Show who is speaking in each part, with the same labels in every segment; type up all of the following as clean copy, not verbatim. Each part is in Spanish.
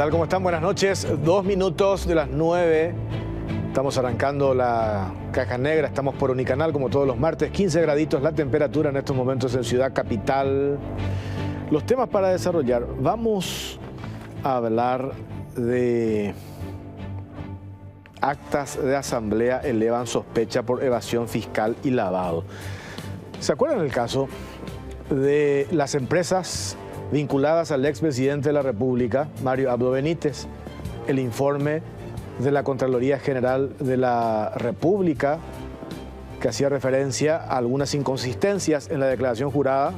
Speaker 1: tal? ¿Cómo están? Buenas noches. 2 minutos de las 9. Estamos arrancando la caja negra. Estamos por Unicanal como todos los martes. 15 graditos la temperatura en estos momentos en Ciudad Capital. Los temas para desarrollar. Vamos a hablar de actas de asamblea elevan sospecha por evasión fiscal y lavado. ¿Se acuerdan el caso de las empresas vinculadas al expresidente de la República, Mario Abdo Benítez? El informe de la Contraloría General de la República, que hacía referencia a algunas inconsistencias en la declaración jurada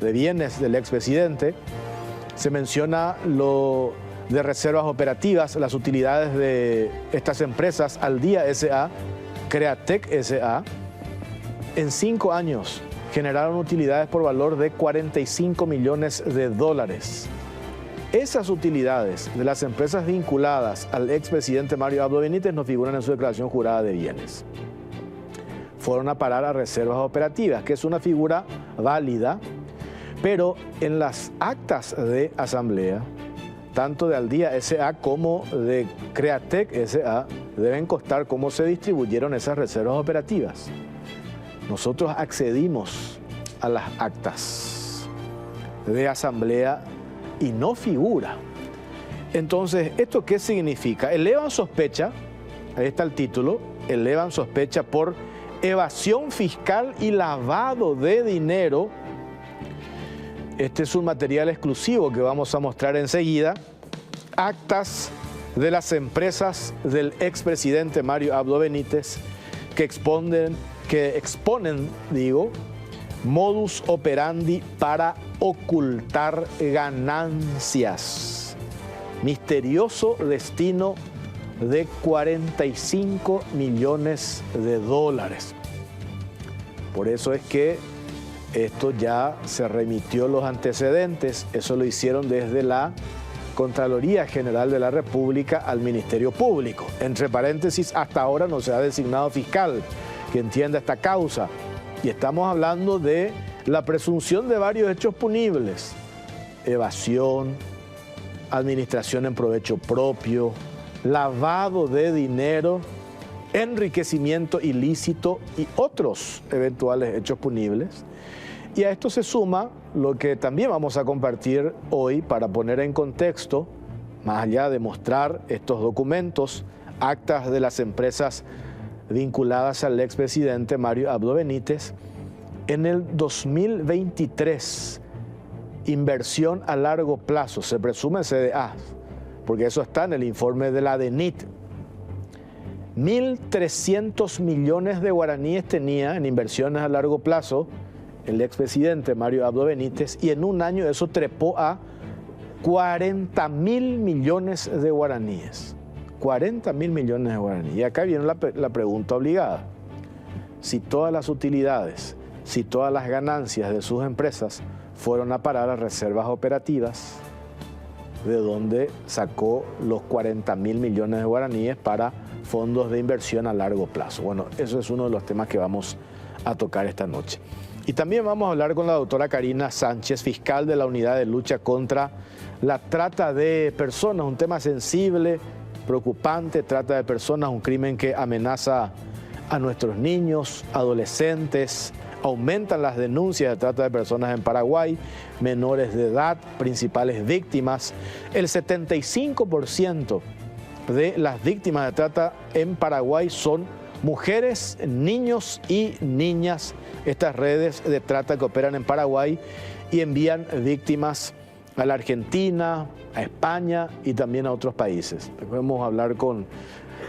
Speaker 1: de bienes del expresidente. Se menciona lo de reservas operativas, las utilidades de estas empresas, Aldía S.A., Createc S.A., en 5 años generaron utilidades por valor de 45 millones de dólares. Esas utilidades de las empresas vinculadas al expresidente Mario Abdo Benítez no figuran en su declaración jurada de bienes. Fueron a parar a reservas operativas, que es una figura válida, pero en las actas de asamblea, tanto de Aldía S.A. como de Createc S.A. deben constar cómo se distribuyeron esas reservas operativas. Nosotros accedimos a las actas de asamblea y no figura. Entonces, ¿esto qué significa? Elevan sospecha, ahí está el título, elevan sospecha por evasión fiscal y lavado de dinero. Este es un material exclusivo que vamos a mostrar enseguida. Actas de las empresas del expresidente Mario Abdo Benítez que exponen, modus operandi para ocultar ganancias. Misterioso destino de 45 millones de dólares. Por eso es que esto ya se remitió los antecedentes. Eso lo hicieron desde la Contraloría General de la República al Ministerio Público. Entre paréntesis, hasta ahora no se ha designado fiscal que entienda esta causa. Y estamos hablando de la presunción de varios hechos punibles: evasión, administración en provecho propio, lavado de dinero, enriquecimiento ilícito y otros eventuales hechos punibles. Y a esto se suma lo que también vamos a compartir hoy para poner en contexto, más allá de mostrar estos documentos, actas de las empresas vinculadas al expresidente Mario Abdo Benítez. En el 2023, inversión a largo plazo, se presume CDA, porque eso está en el informe de la DENIT. 1.300 millones de guaraníes tenía en inversiones a largo plazo el expresidente Mario Abdo Benítez, y en un año eso trepó a 40.000 millones de guaraníes. 40.000 millones de guaraníes. Y acá viene la pregunta obligada. Si todas las utilidades, si todas las ganancias de sus empresas fueron a parar a reservas operativas, ¿de dónde sacó los 40.000 millones de guaraníes para fondos de inversión a largo plazo? Bueno, eso es uno de los temas que vamos a tocar esta noche. Y también vamos a hablar con la doctora Karina Sánchez, fiscal de la Unidad de Lucha contra la Trata de Personas, un tema sensible, preocupante. Trata de personas, un crimen que amenaza a nuestros niños, adolescentes. Aumentan las denuncias de trata de personas en Paraguay, menores de edad, principales víctimas. El 75% de las víctimas de trata en Paraguay son mujeres, niños y niñas. Estas redes de trata que operan en Paraguay y envían víctimas a la Argentina, a España y también a otros países. Vamos a hablar con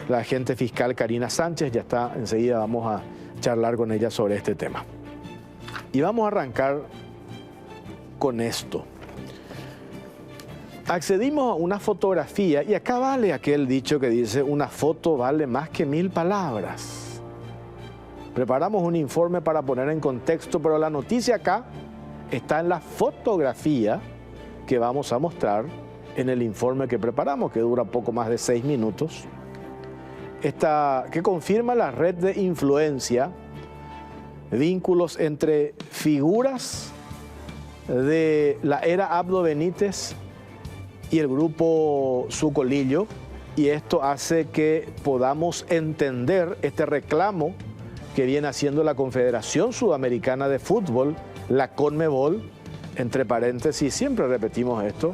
Speaker 1: la agente fiscal Karina Sánchez, ya está, enseguida vamos a charlar con ella sobre este tema. Y vamos a arrancar con esto. Accedimos a una fotografía, y acá vale aquel dicho que dice: una foto vale más que 1000 palabras. Preparamos un informe para poner en contexto, pero la noticia acá está en la fotografía que vamos a mostrar en el informe que preparamos, que dura poco más de 6 minutos. Que confirma la red de influencia, vínculos entre figuras de la era Abdo Benítez y el grupo Sucolillo, y esto hace que podamos entender este reclamo que viene haciendo la Confederación Sudamericana de Fútbol, la CONMEBOL, entre paréntesis, siempre repetimos esto,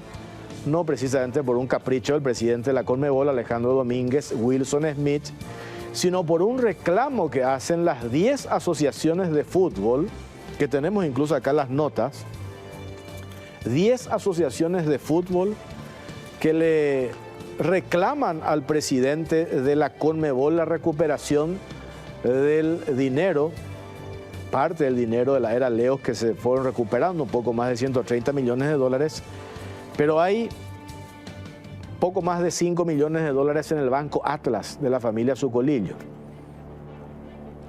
Speaker 1: no precisamente por un capricho del presidente de la CONMEBOL, Alejandro Domínguez Wilson Smith, sino por un reclamo que hacen las 10 asociaciones de fútbol, que tenemos incluso acá las notas, 10 asociaciones de fútbol que le reclaman al presidente de la CONMEBOL la recuperación del dinero, parte del dinero de la era Leos que se fueron recuperando, un poco más de 130 millones de dólares, pero hay poco más de 5 millones de dólares en el Banco Atlas de la familia Sucolillo.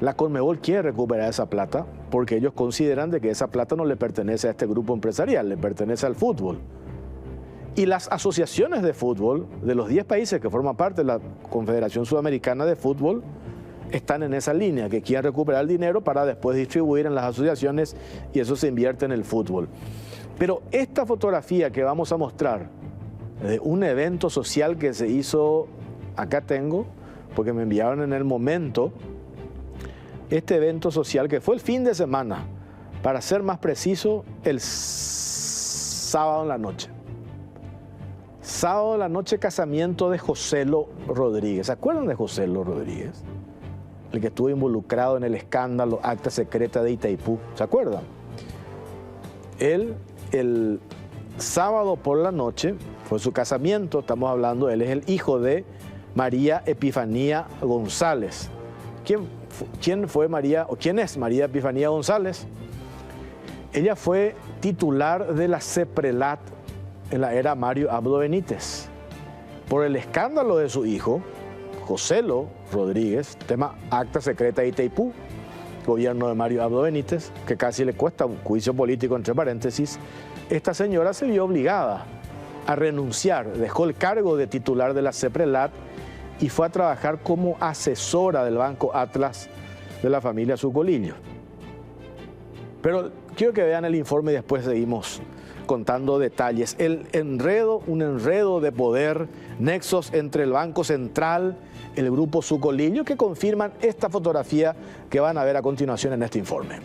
Speaker 1: La CONMEBOL quiere recuperar esa plata porque ellos consideran de que esa plata no le pertenece a este grupo empresarial, le pertenece al fútbol. Y las asociaciones de fútbol de los 10 países que forman parte de la Confederación Sudamericana de Fútbol están en esa línea, que quieren recuperar el dinero para después distribuir en las asociaciones y eso se invierte en el fútbol. Pero esta fotografía que vamos a mostrar de un evento social que se hizo, acá tengo, porque me enviaron en el momento, este evento social que fue el fin de semana, para ser más preciso, el sábado en la noche. Sábado en la noche, casamiento de Joselo Rodríguez. ¿Se acuerdan de Joselo Rodríguez? El que estuvo involucrado en el escándalo Acta Secreta de Itaipú. ¿Se acuerdan? Él, el sábado por la noche, fue su casamiento, estamos hablando, él es el hijo de María Epifanía González. ¿Quién fue María, o quién es María Epifanía González? Ella fue titular de la CEPRELAT en la era Mario Abdo Benítez. Por el escándalo de su hijo, Joselo Rodríguez, tema Acta Secreta de Itaipú, gobierno de Mario Abdo Benítez, que casi le cuesta un juicio político, entre paréntesis, esta señora se vio obligada a renunciar, dejó el cargo de titular de la CEPRELAT y fue a trabajar como asesora del Banco Atlas de la familia Sucolillo. Pero quiero que vean el informe y después seguimos contando detalles. El enredo, un enredo de poder, nexos entre el Banco Central, el grupo Sucolillo, que confirman esta fotografía que van a ver a continuación en este informe.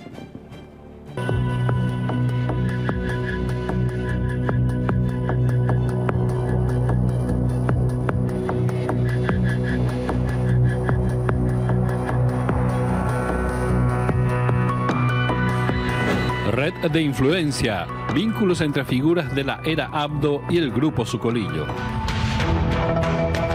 Speaker 2: Red de influencia, vínculos entre figuras de la era Abdo y el grupo Sucolillo.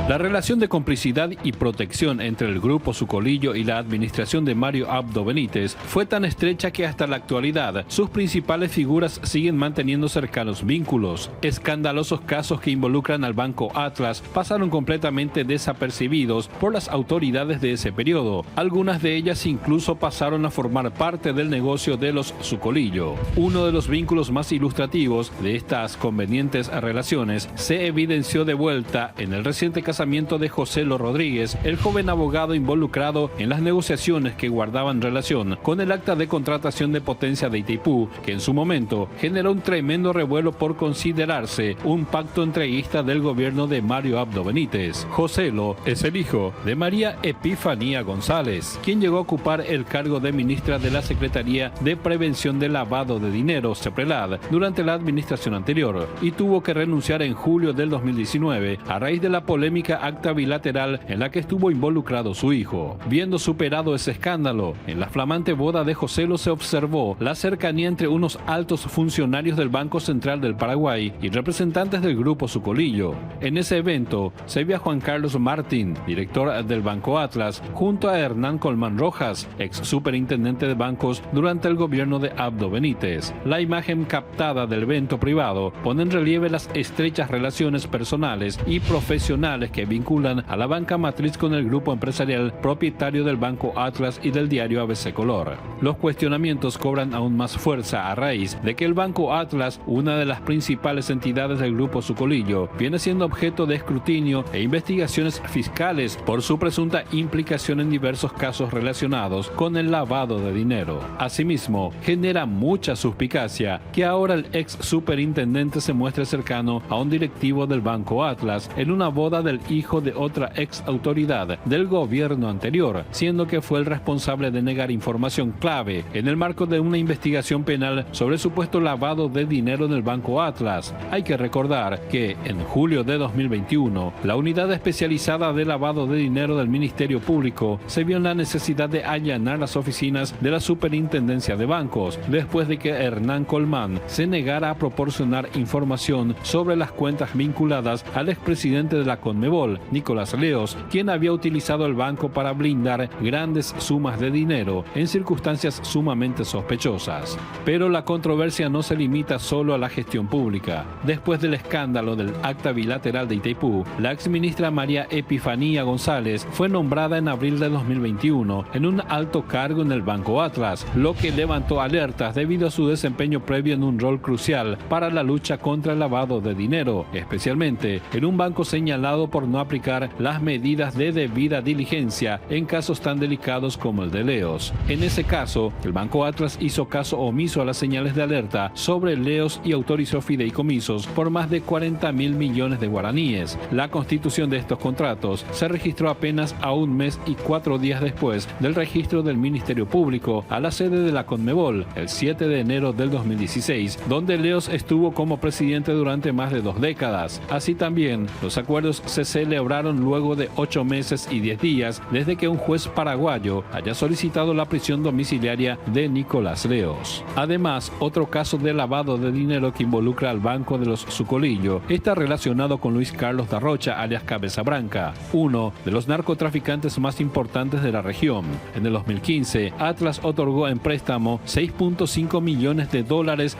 Speaker 2: La relación de complicidad y protección entre el grupo Sucolillo y la administración de Mario Abdo Benítez fue tan estrecha que hasta la actualidad sus principales figuras siguen manteniendo cercanos vínculos. Escandalosos casos que involucran al Banco Atlas pasaron completamente desapercibidos por las autoridades de ese periodo. Algunas de ellas incluso pasaron a formar parte del negocio de los Sucolillo. Uno de los vínculos más ilustrativos de estas convenientes relaciones se evidenció de vuelta en el reciente casamiento de Joselo Rodríguez, el joven abogado involucrado en las negociaciones que guardaban relación con el acta de contratación de potencia de Itaipú, que en su momento generó un tremendo revuelo por considerarse un pacto entreguista del gobierno de Mario Abdo Benítez. Joselo es el hijo de María Epifanía González, quien llegó a ocupar el cargo de ministra de la Secretaría de Prevención del Lavado de Dinero, CEPRELAD, durante la administración anterior, y tuvo que renunciar en julio del 2019 a raíz de la polémica acta bilateral en la que estuvo involucrado su hijo. Viendo superado ese escándalo, en la flamante boda de Joselo se observó la cercanía entre unos altos funcionarios del Banco Central del Paraguay y representantes del grupo Sucolillo. En ese evento se vio a Juan Carlos Martín, director del Banco Atlas, junto a Hernán Colmán Rojas, ex superintendente de bancos durante el gobierno de Abdo Benítez. La imagen captada del evento privado pone en relieve las estrechas relaciones personales y profesionales que vinculan a la banca matriz con el grupo empresarial propietario del Banco Atlas y del diario ABC Color. Los cuestionamientos cobran aún más fuerza a raíz de que el Banco Atlas, una de las principales entidades del grupo Sucolillo, viene siendo objeto de escrutinio e investigaciones fiscales por su presunta implicación en diversos casos relacionados con el lavado de dinero. Asimismo, genera mucha suspicacia que ahora el ex superintendente se muestre cercano a un directivo del Banco Atlas en una boda del hijo de otra ex autoridad del gobierno anterior, siendo que fue el responsable de negar información clave en el marco de una investigación penal sobre supuesto lavado de dinero en el Banco Atlas. Hay que recordar que en julio de 2021, la unidad especializada de lavado de dinero del Ministerio Público se vio en la necesidad de allanar las oficinas de la Superintendencia de Bancos, después de que Hernán Colmán se negara a proporcionar información sobre las cuentas vinculadas al expresidente de la Conmebol, Nicolás Leos, quien había utilizado el banco para blindar grandes sumas de dinero en circunstancias sumamente sospechosas. Pero la controversia no se limita solo a la gestión pública. Después del escándalo del acta bilateral de Itaipú, la exministra María Epifanía González fue nombrada en abril de 2021 en un alto cargo en el Banco Atlas, lo que levantó alertas debido a su desempeño previo en un rol crucial para la lucha contra el lavado de dinero, especialmente en un banco señalado por no aplicar las medidas de debida diligencia en casos tan delicados como el de Leos. En ese caso, el Banco Atlas hizo caso omiso a las señales de alerta sobre Leos y autorizó fideicomisos por más de 40.000 millones de guaraníes. La constitución de estos contratos se registró apenas a un mes y 4 días después del registro del Ministerio Público a la sede de la Conmebol, el 7 de enero del 2016, donde Leos estuvo como presidente durante más de 2 décadas. Así también, los acuerdos se celebraron luego de 8 meses y 10 días desde que un juez paraguayo haya solicitado la prisión domiciliaria de Nicolás Leos. Además, otro caso de lavado de dinero que involucra al Banco de los Sucolillo está relacionado con Luis Carlos da Rocha, alias Cabeza Branca, uno de los narcotraficantes más importantes de la región. En el 2015, Atlas otorgó en préstamo $6.5 millones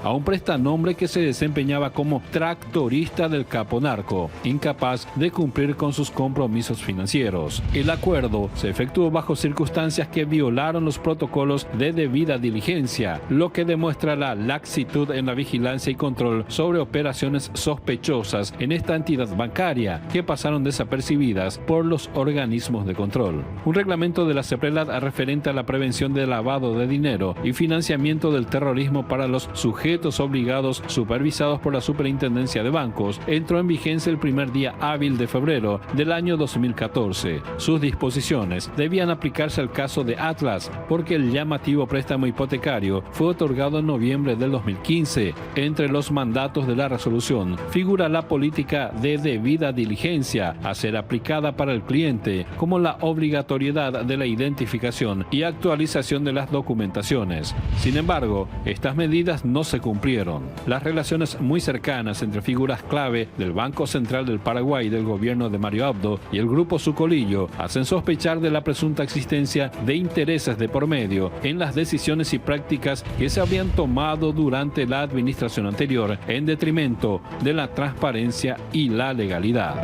Speaker 2: a un prestanombre que se desempeñaba como tractorista del capo narco, incapaz de cumplir con sus compromisos financieros. El acuerdo se efectuó bajo circunstancias que violaron los protocolos de debida diligencia, lo que demuestra la laxitud en la vigilancia y control sobre operaciones sospechosas en esta entidad bancaria que pasaron desapercibidas por los organismos de control. Un reglamento de la CEPRELAT referente a la prevención del lavado de dinero y financiamiento del terrorismo para los sujetos obligados supervisados por la Superintendencia de Bancos entró en vigencia el primer día hábil de febrero del año 2014. Sus disposiciones debían aplicarse al caso de Atlas porque el llamativo préstamo hipotecario fue otorgado en noviembre del 2015. Entre los mandatos de la resolución figura la política de debida diligencia a ser aplicada para el cliente, como la obligatoriedad de la identificación y actualización de las documentaciones. Sin embargo, estas medidas no se cumplieron. Las relaciones muy cercanas entre figuras clave del Banco Central del Paraguay del gobierno de Mario Abdo y el grupo Sucolillo hacen sospechar de la presunta existencia de intereses de por medio en las decisiones y prácticas que se habían tomado durante la administración anterior en detrimento de la transparencia y la legalidad.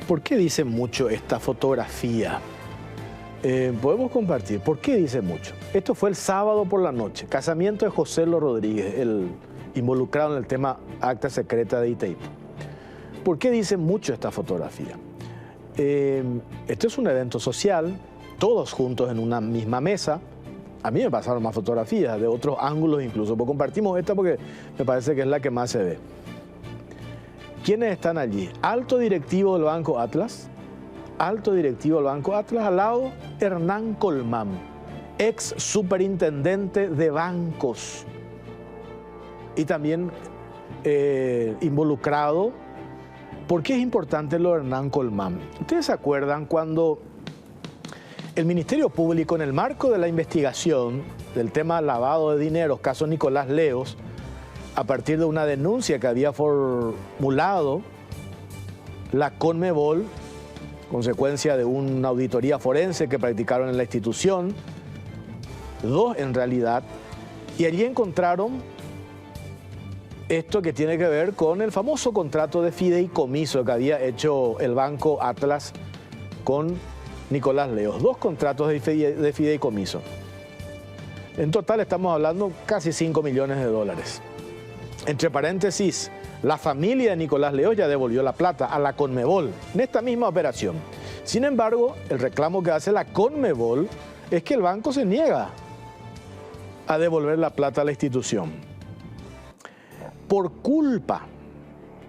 Speaker 1: ¿Por qué dice mucho esta fotografía? Podemos compartir. ¿Por qué dice mucho? Esto fue el sábado por la noche. Casamiento de José Lo Rodríguez, el involucrado en el tema acta secreta de Itaipú. ¿Por qué dice mucho esta fotografía? Este es un evento social, todos juntos en una misma mesa. A mí me pasaron más fotografías de otros ángulos incluso, pero compartimos esta porque me parece que es la que más se ve. ¿Quiénes están allí? Alto directivo del Banco Atlas, al lado Hernán Colmán, ex superintendente de bancos y también involucrado. ¿Por qué es importante lo de Hernán Colmán? ¿Ustedes se acuerdan cuando el Ministerio Público, en el marco de la investigación del tema lavado de dinero, caso Nicolás Leos, a partir de una denuncia que había formulado la Conmebol, consecuencia de una auditoría forense que practicaron en la institución, 2 en realidad, y allí encontraron esto que tiene que ver con el famoso contrato de fideicomiso que había hecho el Banco Atlas con Nicolás Leos. 2 contratos de fideicomiso. En total estamos hablando casi $5 millones. Entre paréntesis, la familia de Nicolás Leos ya devolvió la plata a la Conmebol en esta misma operación. Sin embargo, el reclamo que hace la Conmebol es que el banco se niega a devolver la plata a la institución. Por culpa,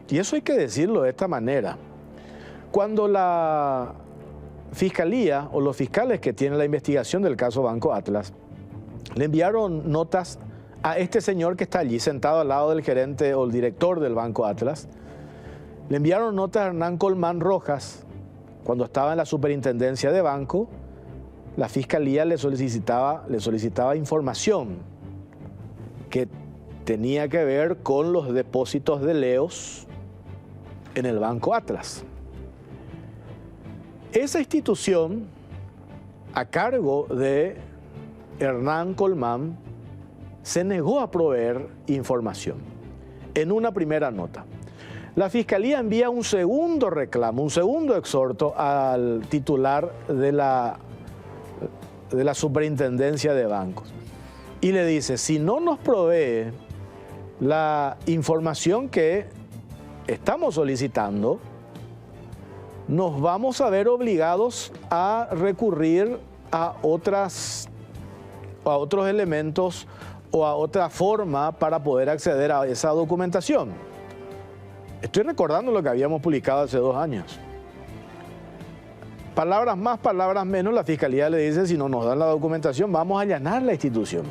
Speaker 1: y eso hay que decirlo de esta manera, cuando la Fiscalía o los fiscales que tienen la investigación del caso Banco Atlas le enviaron notas a este señor que está allí sentado al lado del gerente o el director del Banco Atlas, le enviaron notas a Hernán Colmán Rojas cuando estaba en la superintendencia de banco. La Fiscalía le solicitaba información que tenía que ver con los depósitos de Leos en el Banco Atlas. Esa institución, a cargo de Hernán Colmán, se negó a proveer información en una primera nota. La Fiscalía envía un segundo reclamo, un segundo exhorto al titular de la Superintendencia de Bancos y le dice: si no nos provee la información que estamos solicitando, nos vamos a ver obligados a recurrir a otros elementos o a otra forma para poder acceder a esa documentación. Estoy recordando lo que habíamos publicado hace 2 años. Palabras más, palabras menos, la Fiscalía le dice: si no nos dan la documentación, vamos a allanar la institución.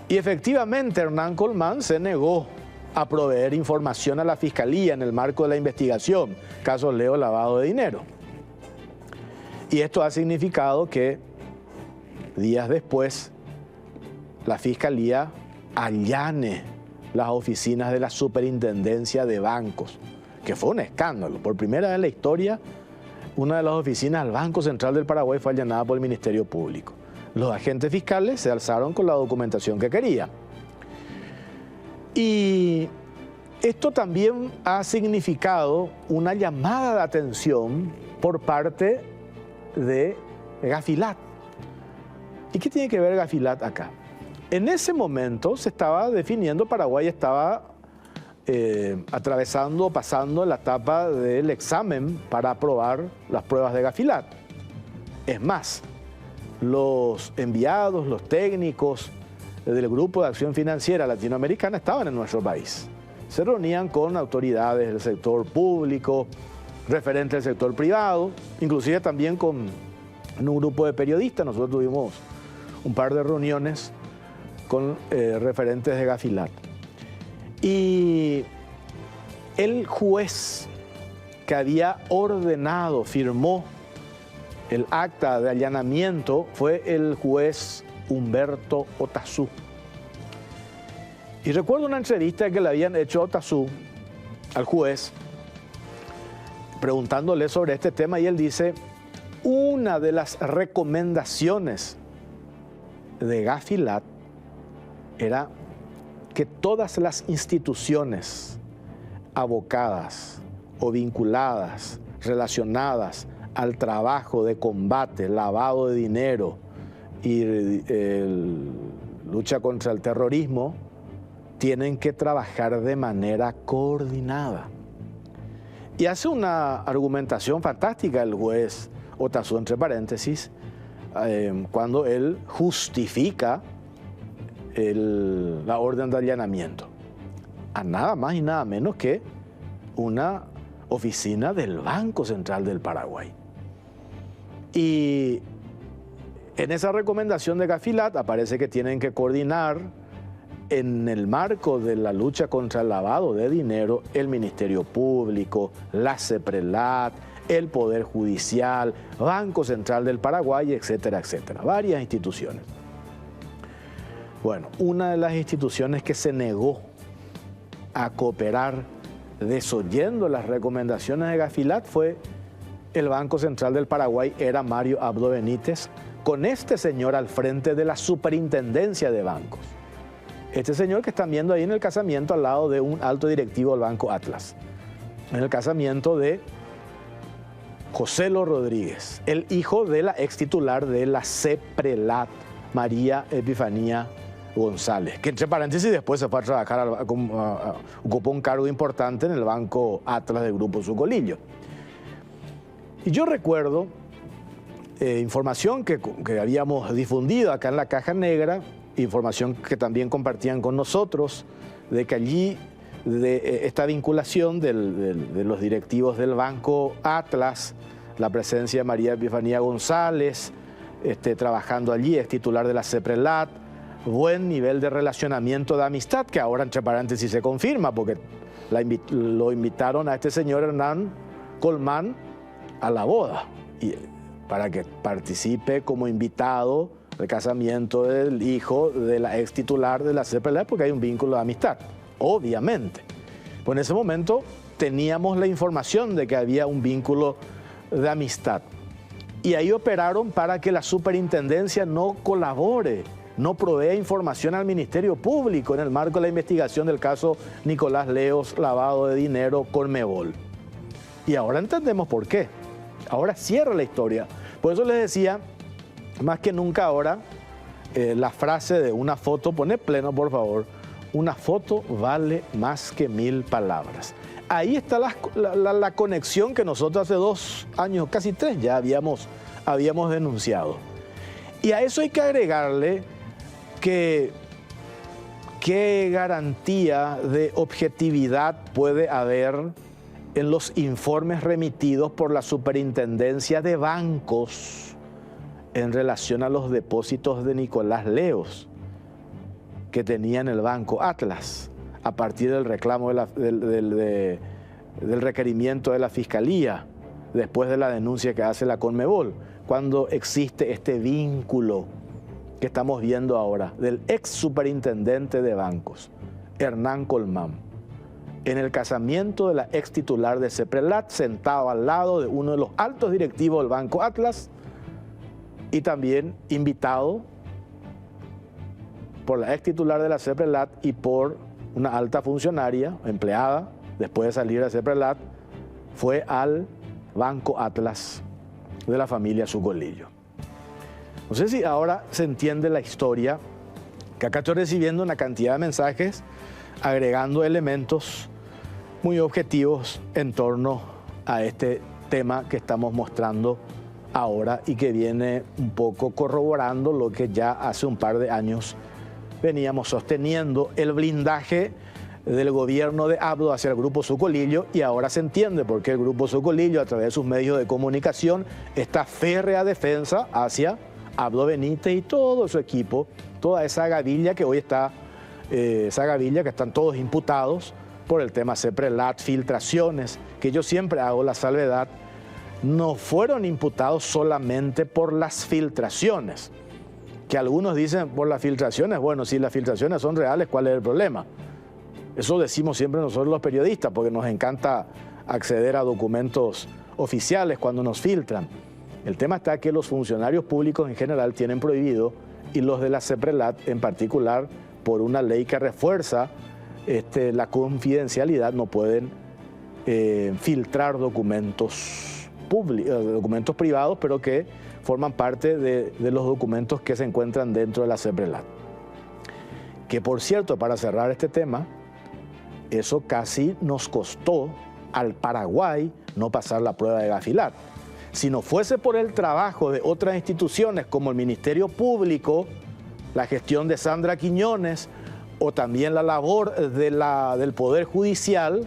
Speaker 1: Y efectivamente Hernán Colmán se negó a proveer información a la Fiscalía en el marco de la investigación, caso Leo lavado de dinero. Y esto ha significado que días después la Fiscalía allane las oficinas de la Superintendencia de Bancos, que fue un escándalo. Por primera vez en la historia, una de las oficinas del Banco Central del Paraguay fue allanada por el Ministerio Público. Los agentes fiscales se alzaron con la documentación que querían. Y esto también ha significado una llamada de atención por parte de Gafilat. ¿Y qué tiene que ver Gafilat acá? En ese momento se estaba definiendo, Paraguay estaba pasando la etapa del examen para aprobar las pruebas de Gafilat. Es más, los enviados, los técnicos del Grupo de Acción Financiera Latinoamericana estaban en nuestro país. Se reunían con autoridades del sector público, referentes del sector privado, inclusive también con un grupo de periodistas. Nosotros tuvimos un par de reuniones con referentes de Gafilat. Y el juez que había ordenado, firmó el acta de allanamiento, fue el juez Humberto Otazú. Y recuerdo una entrevista que le habían hecho a Otazú al juez, preguntándole sobre este tema, y él dice: una de las recomendaciones de Gafilat era que todas las instituciones abocadas o vinculadas, relacionadas al trabajo de combate, lavado de dinero y lucha contra el terrorismo, tienen que trabajar de manera coordinada. Y hace una argumentación fantástica el juez Otazú, entre paréntesis, cuando él justifica la orden de allanamiento a nada más y nada menos que una oficina del Banco Central del Paraguay. Y en esa recomendación de Gafilat aparece que tienen que coordinar en el marco de la lucha contra el lavado de dinero el Ministerio Público, la CEPRELAT, el Poder Judicial, Banco Central del Paraguay, etcétera, etcétera. Varias instituciones. Bueno, una de las instituciones que se negó a cooperar desoyendo las recomendaciones de Gafilat fue el Banco Central del Paraguay, era Mario Abdo Benítez, con este señor al frente de la superintendencia de bancos. Este señor que están viendo ahí en el casamiento al lado de un alto directivo del Banco Atlas. En el casamiento de Joselo Rodríguez, el hijo de la ex titular de la CEPRELAT, María Epifanía González, que entre paréntesis después se fue a trabajar, ocupó un cargo importante en el Banco Atlas del Grupo Sucolillo. Y yo recuerdo información que habíamos difundido acá en la Caja Negra, información que también compartían con nosotros, de que allí de esta vinculación de los directivos del Banco Atlas, la presencia de María Epifanía González, trabajando allí, es titular de la CEPRELAT, buen nivel de relacionamiento de amistad, que ahora entre paréntesis se confirma, porque lo invitaron a este señor Hernán Colmán a la boda, y para que participe como invitado del casamiento del hijo de la ex titular de la CEPRELAT, porque hay un vínculo de amistad, obviamente. Pues en ese momento teníamos la información de que había un vínculo de amistad. Y ahí operaron para que la superintendencia no colabore, no provea información al Ministerio Público en el marco de la investigación del caso Nicolás Leos, lavado de dinero, Conmebol. Y ahora entendemos por qué. Ahora cierra la historia. Por eso les decía, más que nunca ahora, la frase de una foto, pone pleno por favor, una foto vale más que 1000 palabras. Ahí está la conexión que nosotros hace 2 años, casi 3 ya habíamos denunciado. Y a eso hay que agregarle que qué garantía de objetividad puede haber en los informes remitidos por la Superintendencia de Bancos en relación a los depósitos de Nicolás Leos que tenía en el Banco Atlas a partir del reclamo del requerimiento de la Fiscalía después de la denuncia que hace la Conmebol, cuando existe este vínculo que estamos viendo ahora del ex superintendente de bancos, Hernán Colmán, en el casamiento de la ex titular de CEPRELAT, sentado al lado de uno de los altos directivos del Banco Atlas y también invitado por la ex titular de la CEPRELAT y por una alta funcionaria, empleada, después de salir de CEPRELAT, fue al Banco Atlas de la familia Sucolillo. No sé si ahora se entiende la historia, que acá estoy recibiendo una cantidad de mensajes agregando elementos muy objetivos en torno a este tema que estamos mostrando ahora y que viene un poco corroborando lo que ya hace un par de años veníamos sosteniendo, el blindaje del gobierno de Abdo hacia el Grupo Sucolillo, y ahora se entiende por qué el Grupo Sucolillo, a través de sus medios de comunicación, esta férrea defensa hacia Abdo Benítez y todo su equipo, toda esa gavilla que hoy está, que están todos imputados por el tema CEPRELAT, filtraciones, que yo siempre hago la salvedad, no fueron imputados solamente por las filtraciones, que algunos dicen por las filtraciones. Bueno, si las filtraciones son reales, ¿cuál es el problema? Eso decimos siempre nosotros los periodistas, porque nos encanta acceder a documentos oficiales cuando nos filtran. El tema está que los funcionarios públicos en general tienen prohibido, y los de la CEPRELAT en particular, por una ley que refuerza la confidencialidad, no pueden filtrar documentos públicos, documentos privados, pero que forman parte de los documentos que se encuentran dentro de la CEPRELAT. Que por cierto, para cerrar este tema, eso casi nos costó al Paraguay no pasar la prueba de Gafilat. Si no fuese por el trabajo de otras instituciones como el Ministerio Público, la gestión de Sandra Quiñones o también la labor del Poder Judicial,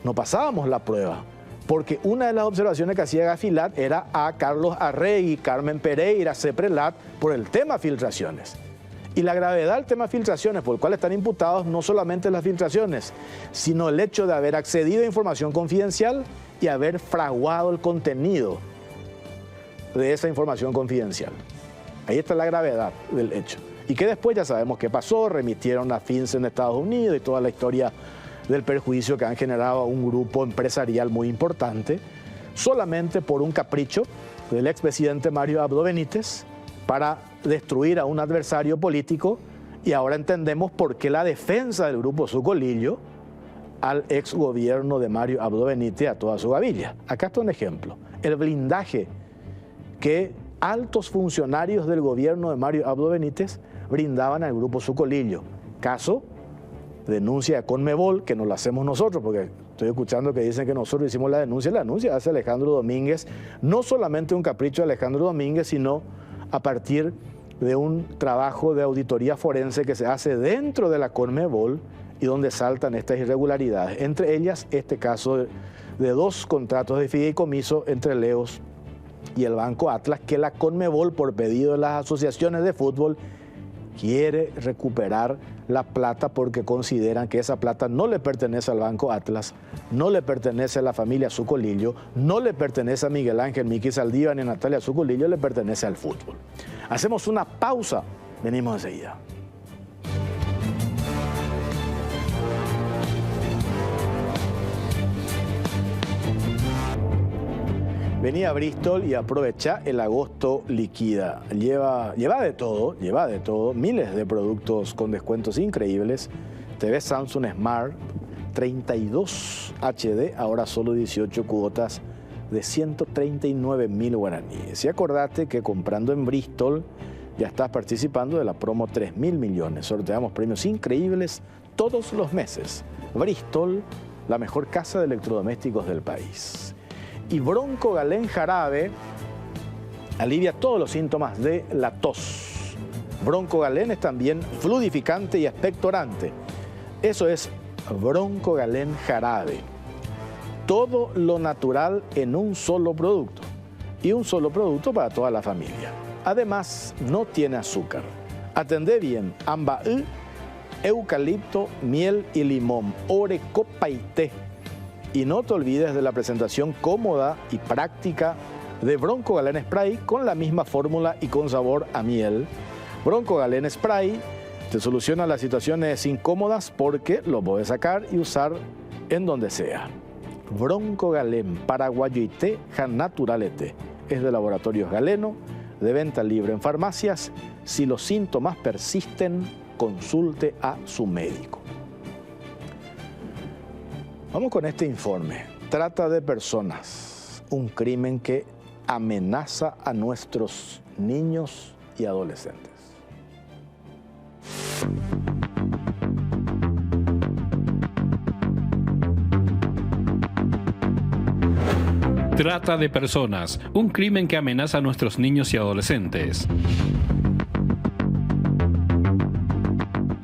Speaker 1: no pasábamos la prueba. Porque una de las observaciones que hacía Gafilat era a Carlos Arregui, Carmen Pereira, CEPRELAT, por el tema filtraciones. Y la gravedad del tema filtraciones, por el cual están imputados no solamente las filtraciones, sino el hecho de haber accedido a información confidencial y haber fraguado el contenido de esa información confidencial. Ahí está la gravedad del hecho. y que después ya sabemos qué pasó, remitieron a FinCEN en Estados Unidos y toda la historia del perjuicio que han generado a un grupo empresarial muy importante, solamente por un capricho del expresidente Mario Abdo Benítez para destruir a un adversario político. Y ahora entendemos por qué la defensa del grupo Sucolillo al ex gobierno de Mario Abdo Benítez, a toda su gavilla. Acá está un ejemplo. El blindaje que altos funcionarios del gobierno de Mario Abdo Benítez brindaban al grupo Sucolillo. Caso, denuncia de Conmebol, que no la hacemos nosotros, porque estoy escuchando que dicen que nosotros hicimos la denuncia hace Alejandro Domínguez, no solamente un capricho de Alejandro Domínguez, sino a partir de un trabajo de auditoría forense que se hace dentro de la Conmebol y donde saltan estas irregularidades, entre ellas este caso de 2 contratos de fideicomiso entre Leos y el Banco Atlas, que la Conmebol, por pedido de las asociaciones de fútbol, quiere recuperar la plata porque consideran que esa plata no le pertenece al Banco Atlas, no le pertenece a la familia Sucolillo, no le pertenece a Miguel Ángel Miki Saldívar ni a Natalia Sucolillo, le pertenece al fútbol. Hacemos una pausa, venimos enseguida. Vení a Bristol y aprovecha el agosto liquida. Lleva de todo, miles de productos con descuentos increíbles. TV Samsung Smart 32 HD, ahora solo 18 cuotas de 139.000 guaraníes. Y acordate que comprando en Bristol ya estás participando de la promo 3.000 millones. Sorteamos premios increíbles todos los meses. Bristol, la mejor casa de electrodomésticos del país. Y Broncogalén Jarabe alivia todos los síntomas de la tos. Broncogalén es también fluidificante y expectorante. Eso es Broncogalén Jarabe. Todo lo natural en un solo producto. Y un solo producto para toda la familia. Además, no tiene azúcar. Atendé bien. Ambaú, eucalipto, miel y limón. Orecopa y té. Y no te olvides de la presentación cómoda y práctica de Broncogalén Spray con la misma fórmula y con sabor a miel. Broncogalén Spray te soluciona las situaciones incómodas porque lo puedes sacar y usar en donde sea. Broncogalén Paraguayo y té Naturalete. Es de Laboratorios Galeno, de venta libre en farmacias. Si los síntomas persisten, consulte a su médico. Vamos con este informe. Trata de personas, un crimen que amenaza a nuestros niños y adolescentes.
Speaker 2: Trata de personas, un crimen que amenaza a nuestros niños y adolescentes.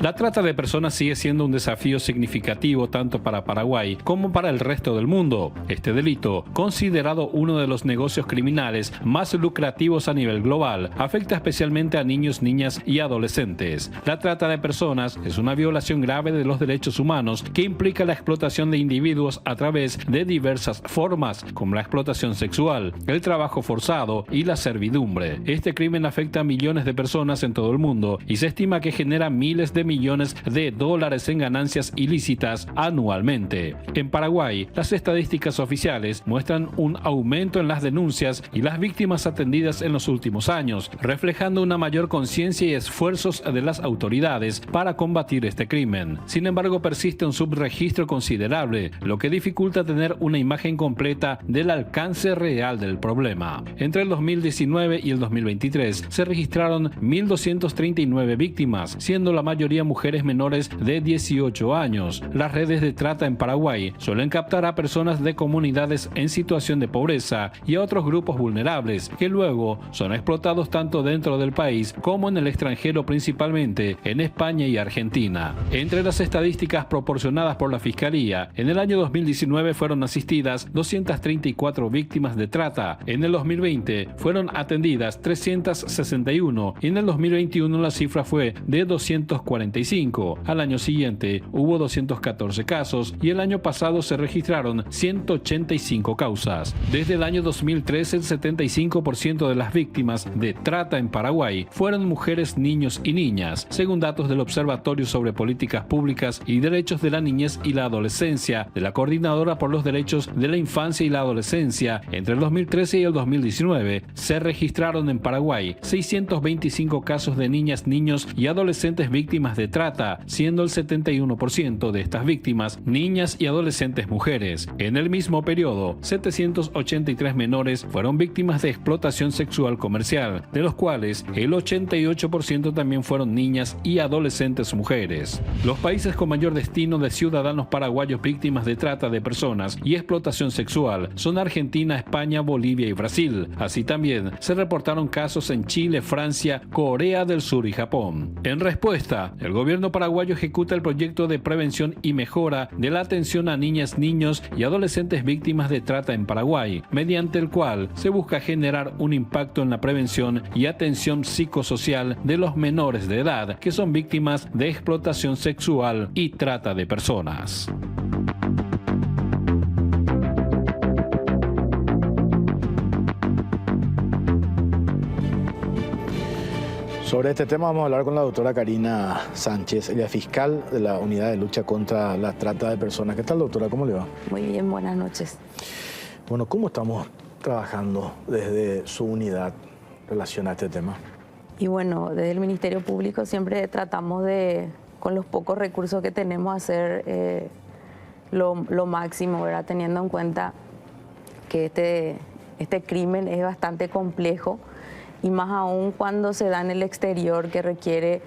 Speaker 2: La trata de personas sigue siendo un desafío significativo tanto para Paraguay como para el resto del mundo. Este delito, considerado uno de los negocios criminales más lucrativos a nivel global, afecta especialmente a niños, niñas y adolescentes. La trata de personas es una violación grave de los derechos humanos que implica la explotación de individuos a través de diversas formas, como la explotación sexual, el trabajo forzado y la servidumbre. Este crimen afecta a millones de personas en todo el mundo y se estima que genera miles de millones de dólares en ganancias ilícitas anualmente. En Paraguay, las estadísticas oficiales muestran un aumento en las denuncias y las víctimas atendidas en los últimos años, reflejando una mayor conciencia y esfuerzos de las autoridades para combatir este crimen. Sin embargo, persiste un subregistro considerable, lo que dificulta tener una imagen completa del alcance real del problema. Entre el 2019 y el 2023 se registraron 1.239 víctimas, siendo la mayoría mujeres menores de 18 años. Las redes de trata en Paraguay suelen captar a personas de comunidades en situación de pobreza y a otros grupos vulnerables, que luego son explotados tanto dentro del país como en el extranjero, principalmente en España y Argentina. Entre las estadísticas proporcionadas por la Fiscalía, en el año 2019 fueron asistidas 234 víctimas de trata, en el 2020 fueron atendidas 361 y en el 2021 la cifra fue de 241. 95. Al año siguiente hubo 214 casos y el año pasado se registraron 185 causas. Desde el año 2003, el 75% de las víctimas de trata en Paraguay fueron mujeres, niños y niñas, según datos del Observatorio sobre Políticas Públicas y Derechos de la Niñez y la Adolescencia de la Coordinadora por los Derechos de la Infancia y la Adolescencia. Entre el 2013 y el 2019 se registraron en Paraguay 625 casos de niñas, niños y adolescentes víctimas de trata, siendo el 71% de estas víctimas niñas y adolescentes mujeres. En el mismo periodo, 783 menores fueron víctimas de explotación sexual comercial, de los cuales el 88% también fueron niñas y adolescentes mujeres. Los países con mayor destino de ciudadanos paraguayos víctimas de trata de personas y explotación sexual son Argentina, España, Bolivia y Brasil. Así también se reportaron casos en Chile, Francia, Corea del Sur y Japón. En respuesta, el gobierno paraguayo ejecuta el proyecto de prevención y mejora de la atención a niñas, niños y adolescentes víctimas de trata en Paraguay, mediante el cual se busca generar un impacto en la prevención y atención psicosocial de los menores de edad que son víctimas de explotación sexual y trata de personas.
Speaker 1: Sobre este tema vamos a hablar con la doctora Karina Sánchez, ella es fiscal de la Unidad de Lucha contra la Trata de Personas. ¿Qué tal, doctora? ¿Cómo le va?
Speaker 3: Muy bien, buenas noches.
Speaker 1: Bueno, ¿cómo estamos trabajando desde su unidad en relación a este tema?
Speaker 3: Y bueno, desde el Ministerio Público siempre tratamos de, con los pocos recursos que tenemos, hacer lo máximo, ¿verdad? Teniendo en cuenta que este crimen es bastante complejo, y más aún cuando se da en el exterior, que requiere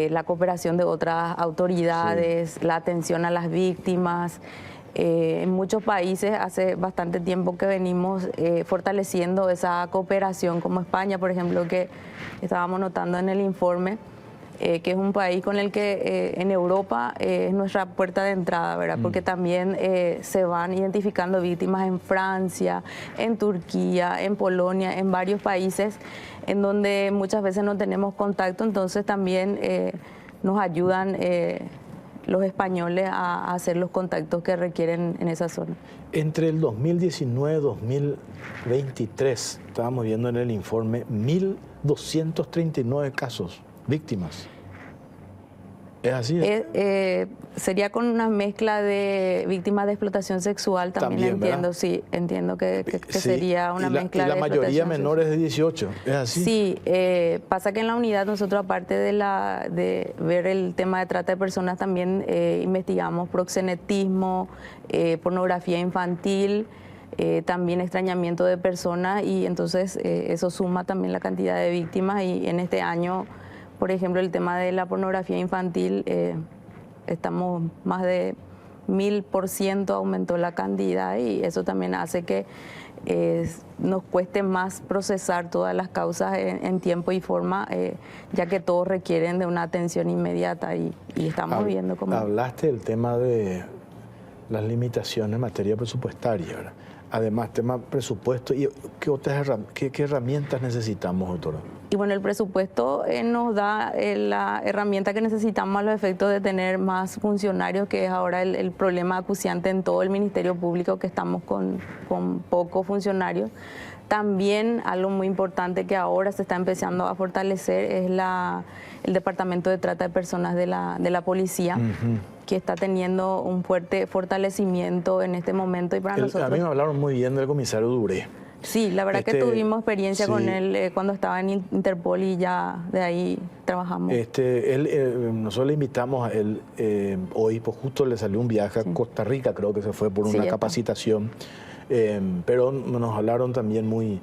Speaker 3: la cooperación de otras autoridades, sí, la atención a las víctimas. En muchos países hace bastante tiempo que venimos fortaleciendo esa cooperación, como España, por ejemplo, que estábamos notando en el informe, que es un país con el que en Europa es nuestra puerta de entrada, ¿verdad? Porque también se van identificando víctimas en Francia, en Turquía, en Polonia, en varios países en donde muchas veces no tenemos contacto, entonces también nos ayudan los españoles a hacer los contactos que requieren en esa zona.
Speaker 1: Entre el 2019 y 2023, estábamos viendo en el informe 1.239 casos, víctimas. ¿Es así?
Speaker 3: Sería con una mezcla de víctimas de explotación sexual, también entiendo, ¿verdad? Sí, entiendo que sí, sería una mezcla de explotación.
Speaker 1: Y la mayoría menores de 18, ¿es así?
Speaker 3: Sí, pasa que en la unidad nosotros, aparte de ver el tema de trata de personas, también investigamos proxenetismo, pornografía infantil, también extrañamiento de personas, y entonces eso suma también la cantidad de víctimas. Y en este año, por ejemplo, el tema de la pornografía infantil, estamos más de 1000% aumentó la cantidad, y eso también hace que nos cueste más procesar todas las causas en tiempo y forma, ya que todos requieren de una atención inmediata, y estamos viendo cómo...
Speaker 1: Hablaste del tema de las limitaciones en materia presupuestaria, ¿verdad? Además, tema presupuesto, ¿y qué herramientas necesitamos, doctora?
Speaker 3: Y bueno, el presupuesto nos da la herramienta que necesitamos a los efectos de tener más funcionarios, que es ahora el problema acuciante en todo el Ministerio Público, que estamos con pocos funcionarios. También algo muy importante que ahora se está empezando a fortalecer es el Departamento de Trata de Personas de la Policía, que está teniendo un fuerte fortalecimiento en este momento. Y para nosotros...
Speaker 1: A mí me hablaron muy bien del comisario Duré.
Speaker 3: Sí, la verdad que tuvimos experiencia con él cuando estaba en Interpol, y ya de ahí trabajamos.
Speaker 1: Nosotros le invitamos a él hoy, pues justo le salió un viaje a Costa Rica, creo que se fue por una capacitación, pero nos hablaron también muy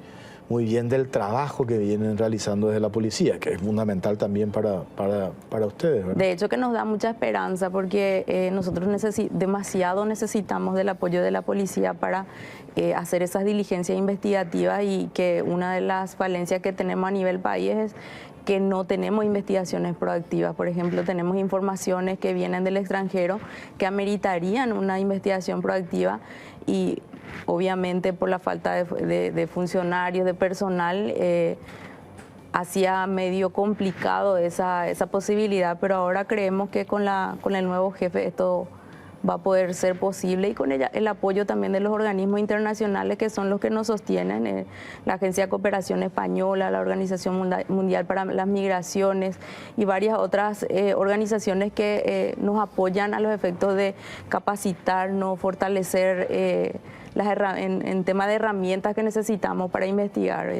Speaker 1: bien del trabajo que vienen realizando desde la policía, que es fundamental también para ustedes, ¿verdad?
Speaker 3: De hecho, que nos da mucha esperanza, porque nosotros demasiado necesitamos del apoyo de la policía para hacer esas diligencias investigativas, y que una de las falencias que tenemos a nivel país es que no tenemos investigaciones proactivas. Por ejemplo, tenemos informaciones que vienen del extranjero que ameritarían una investigación proactiva, y obviamente por la falta de funcionarios, de personal, hacía medio complicado esa posibilidad, pero ahora creemos que con el nuevo jefe esto va a poder ser posible, y con el apoyo también de los organismos internacionales que son los que nos sostienen, la Agencia de Cooperación Española, la Organización Mundial para las Migraciones y varias otras organizaciones que nos apoyan a los efectos de capacitarnos, fortalecer en tema de herramientas que necesitamos para investigar.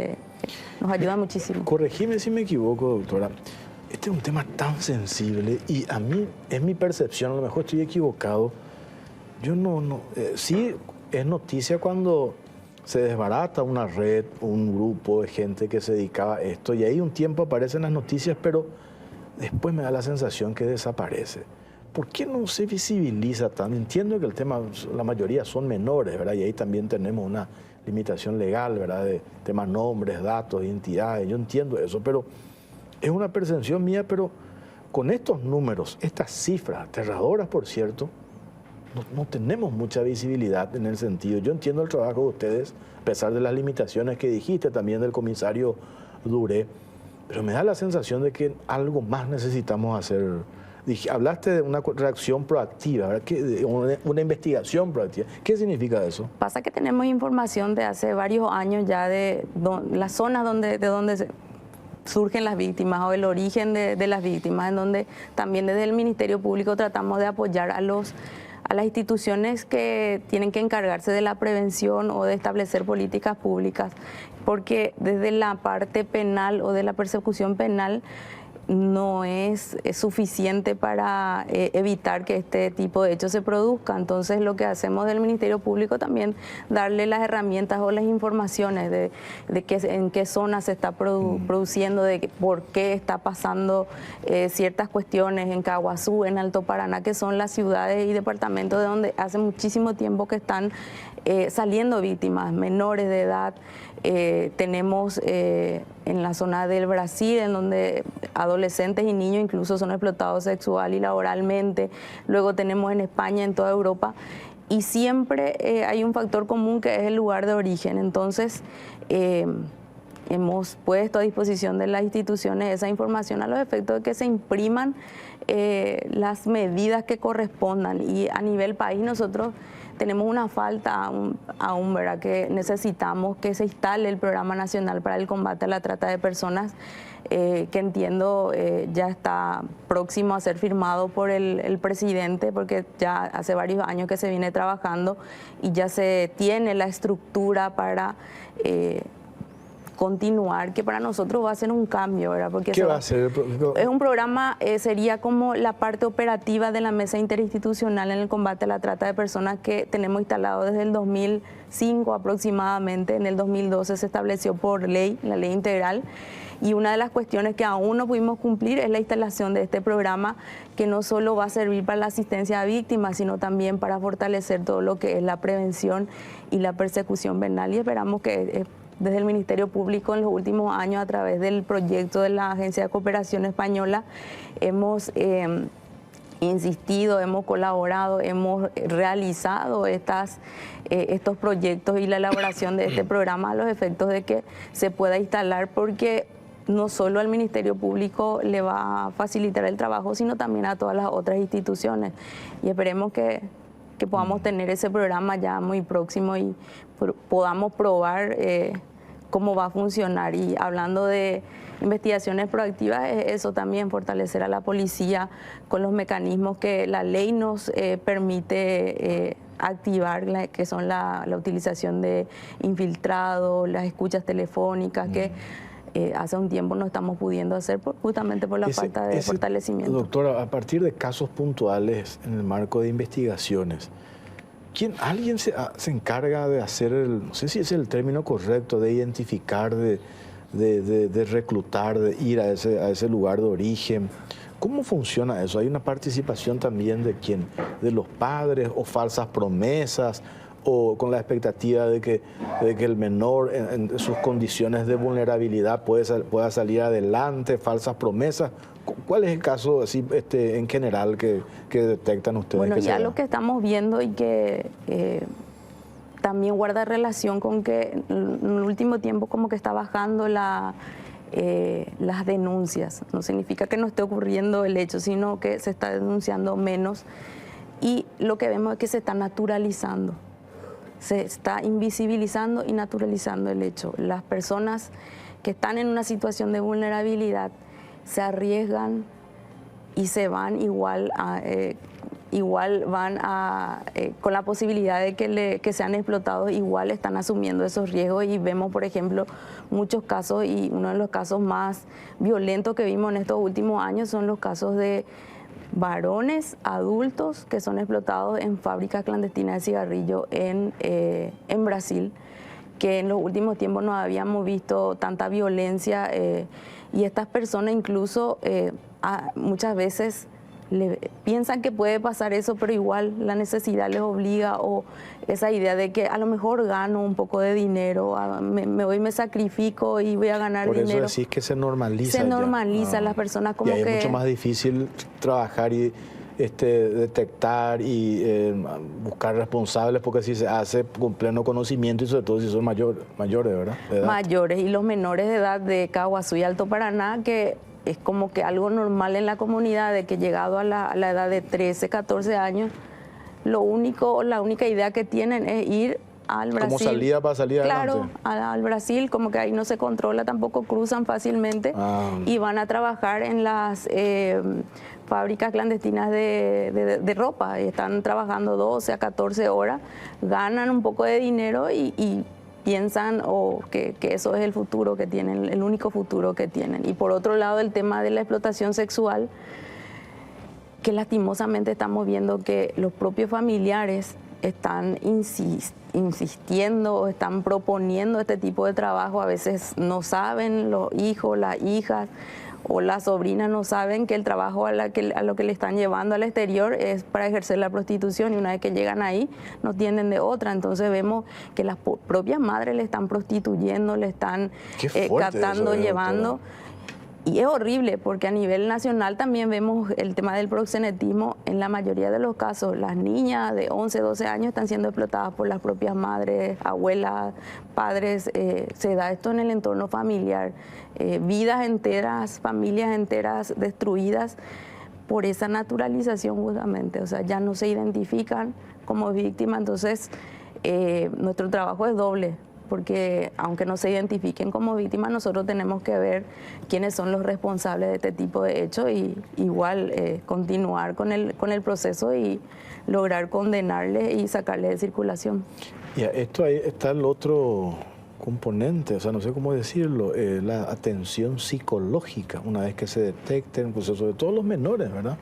Speaker 3: Nos ayuda muchísimo.
Speaker 1: Corregime si me equivoco, doctora. Este es un tema tan sensible y a mí, es mi percepción, a lo mejor estoy equivocado. Yo sí es noticia cuando se desbarata una red, un grupo de gente que se dedicaba a esto, y ahí un tiempo aparecen las noticias, pero después me da la sensación que desaparece. ¿Por qué no se visibiliza tan? Entiendo que el tema, la mayoría son menores, ¿verdad? Y ahí también tenemos una limitación legal, ¿verdad? De temas nombres, datos, identidades. Yo entiendo eso, pero es una percepción mía, pero con estos números, estas cifras aterradoras, por cierto, no tenemos mucha visibilidad en el sentido. Yo entiendo el trabajo de ustedes, a pesar de las limitaciones que dijiste también del comisario Duré, pero me da la sensación de que algo más necesitamos hacer. Hablaste de una reacción proactiva, ¿verdad? Una investigación proactiva. ¿Qué significa eso?
Speaker 3: Pasa que tenemos información de hace varios años ya de las zonas de donde surgen las víctimas o el origen de las víctimas, en donde también desde el Ministerio Público tratamos de apoyar a las instituciones que tienen que encargarse de la prevención o de establecer políticas públicas, porque desde la parte penal o de la persecución penal no es suficiente para evitar que este tipo de hechos se produzcan. Entonces lo que hacemos del Ministerio Público también darle las herramientas o las informaciones de en qué zona se está produciendo, de por qué está pasando ciertas cuestiones en Caguazú, en Alto Paraná, que son las ciudades y departamentos de donde hace muchísimo tiempo que están saliendo víctimas menores de edad. Tenemos en la zona del Brasil, en donde adolescentes y niños incluso son explotados sexual y laboralmente. Luego tenemos en España, en toda Europa. Y siempre hay un factor común que es el lugar de origen. Entonces, hemos puesto a disposición de las instituciones esa información a los efectos de que se impriman las medidas que correspondan. Y a nivel país nosotros tenemos una falta aún, ¿verdad? Que necesitamos que se instale el Programa Nacional para el Combate a la Trata de Personas, que entiendo ya está próximo a ser firmado por el presidente, porque ya hace varios años que se viene trabajando y ya se tiene la estructura para continuar, que para nosotros va a ser un cambio, ¿verdad? Porque
Speaker 1: ¿qué va a ser?
Speaker 3: Es un programa, sería como la parte operativa de la Mesa Interinstitucional en el Combate a la Trata de Personas, que tenemos instalado desde el 2005 aproximadamente. En el 2012 se estableció por ley, la ley integral, y una de las cuestiones que aún no pudimos cumplir es la instalación de este programa, que no solo va a servir para la asistencia a víctimas, sino también para fortalecer todo lo que es la prevención y la persecución penal, y esperamos que desde el Ministerio Público en los últimos años, a través del proyecto de la Agencia de Cooperación Española, hemos insistido, hemos colaborado, hemos realizado estos proyectos y la elaboración de este programa a los efectos de que se pueda instalar, porque no solo al Ministerio Público le va a facilitar el trabajo, sino también a todas las otras instituciones. Y esperemos que podamos tener ese programa ya muy próximo y podamos probar cómo va a funcionar. Y hablando de investigaciones proactivas, es eso también, fortalecer a la policía con los mecanismos que la ley nos permite activar, que son la utilización de infiltrados, las escuchas telefónicas, que hace un tiempo no estamos pudiendo hacer justamente por la falta de fortalecimiento.
Speaker 1: Doctora, a partir de casos puntuales en el marco de investigaciones, ¿alguien se encarga de hacer, no sé si es el término correcto, de identificar, de reclutar, de ir a ese lugar de origen? ¿Cómo funciona eso? ¿Hay una participación también de quién? ¿De los padres o falsas promesas? ¿O con la expectativa de que el menor en sus condiciones de vulnerabilidad pueda salir adelante, falsas promesas? ¿Cuál es el caso así en general que detectan ustedes?
Speaker 3: Bueno, ya lo que estamos viendo y que también guarda relación con que en el último tiempo como que está bajando las denuncias. No significa que no esté ocurriendo el hecho, sino que se está denunciando menos. Y lo que vemos es que se está naturalizando, se está invisibilizando y naturalizando el hecho. Las personas que están en una situación de vulnerabilidad se arriesgan y se van con la posibilidad de que sean explotados, igual están asumiendo esos riesgos. Y vemos, por ejemplo, muchos casos, y uno de los casos más violentos que vimos en estos últimos años son los casos de varones adultos que son explotados en fábricas clandestinas de cigarrillo en Brasil, que en los últimos tiempos no habíamos visto tanta violencia, y estas personas incluso muchas veces piensan que puede pasar eso, pero igual la necesidad les obliga, o esa idea de que a lo mejor gano un poco de dinero, me sacrifico y voy a ganar dinero.
Speaker 1: Por eso decís que se normaliza.
Speaker 3: Se normaliza, las personas como
Speaker 1: y ahí
Speaker 3: que...
Speaker 1: es mucho más difícil trabajar y detectar y buscar responsables, porque si se hace con pleno conocimiento y sobre todo si son mayores, ¿verdad?
Speaker 3: Mayores, y los menores de edad de Caguazú y Alto Paraná, que es como que algo normal en la comunidad, de que llegado a la edad de 13, 14 años, la única idea que tienen es ir al Brasil.
Speaker 1: Como salida para salir
Speaker 3: adelante. Claro, al Brasil, como que ahí no se controla, tampoco cruzan fácilmente, y van a trabajar en las fábricas clandestinas de ropa, y están trabajando 12 a 14 horas, ganan un poco de dinero y piensan que eso es el futuro que tienen, el único futuro que tienen. Y por otro lado, el tema de la explotación sexual, que lastimosamente estamos viendo que los propios familiares están insistiendo o están proponiendo este tipo de trabajo. A veces no saben, los hijos, las hijas o las sobrinas no saben que el trabajo a lo que le están llevando al exterior es para ejercer la prostitución, y una vez que llegan ahí no tienen de otra. Entonces vemos que las propias madres le están prostituyendo, le están captando, llevando. Y es horrible, porque a nivel nacional también vemos el tema del proxenetismo. En la mayoría de los casos, las niñas de 11, 12 años están siendo explotadas por las propias madres, abuelas, padres. Se da esto en el entorno familiar. Vidas enteras, familias enteras destruidas por esa naturalización justamente. O sea, ya no se identifican como víctimas. Entonces, nuestro trabajo es doble, porque aunque no se identifiquen como víctimas, nosotros tenemos que ver quiénes son los responsables de este tipo de hechos, y igual continuar con el proceso y lograr condenarles y sacarles de circulación.
Speaker 1: Y esto ahí está el otro componente, o sea, no sé cómo decirlo, la atención psicológica, una vez que se detecten, pues sobre todo los menores, ¿verdad?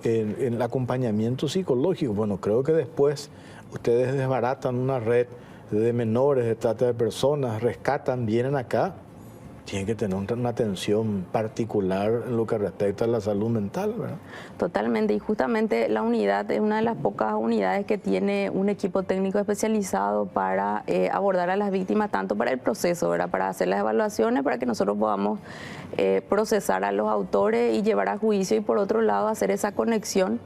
Speaker 1: En el acompañamiento psicológico. Bueno, creo que después ustedes desbaratan una red de menores, de trata de personas, rescatan, vienen acá, tienen que tener una atención particular en lo que respecta a la salud mental, ¿verdad?
Speaker 3: Totalmente, y justamente la unidad es una de las pocas unidades que tiene un equipo técnico especializado para abordar a las víctimas, tanto para el proceso, ¿verdad? Para hacer las evaluaciones, para que nosotros podamos procesar a los autores y llevar a juicio, y por otro lado hacer esa conexión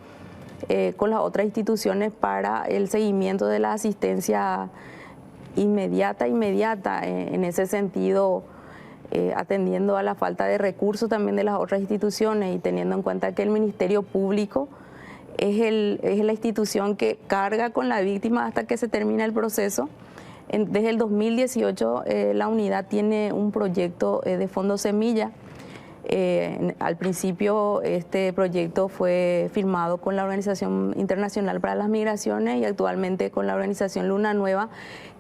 Speaker 3: con las otras instituciones para el seguimiento de la asistencia inmediata, en ese sentido, atendiendo a la falta de recursos también de las otras instituciones, y teniendo en cuenta que el Ministerio Público es la institución que carga con la víctima hasta que se termina el proceso. Desde el 2018 la unidad tiene un proyecto de Fondo Semilla. Al principio este proyecto fue firmado con la Organización Internacional para las Migraciones y actualmente con la organización Luna Nueva,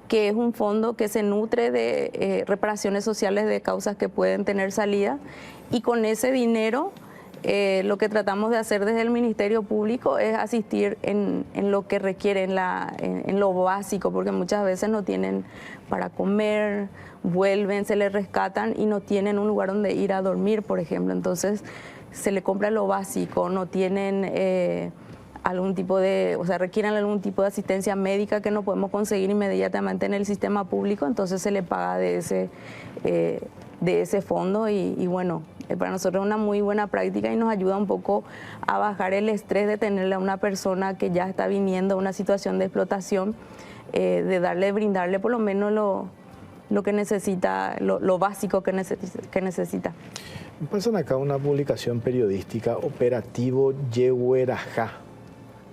Speaker 3: que es un fondo que se nutre de reparaciones sociales de causas que pueden tener salida, y con ese dinero lo que tratamos de hacer desde el Ministerio Público es asistir en lo que requieren, en lo básico, porque muchas veces no tienen para comer, vuelven, se les rescatan y no tienen un lugar donde ir a dormir, por ejemplo. Entonces se le compra lo básico, no tienen requieren algún tipo de asistencia médica que no podemos conseguir inmediatamente en el sistema público, entonces se le paga de ese fondo, y bueno, para nosotros es una muy buena práctica y nos ayuda un poco a bajar el estrés de tenerle a una persona que ya está viniendo a una situación de explotación, de brindarle por lo menos lo que necesita, lo básico que necesita.
Speaker 1: Me pasan acá una publicación periodística, Operativo Yehuerajá,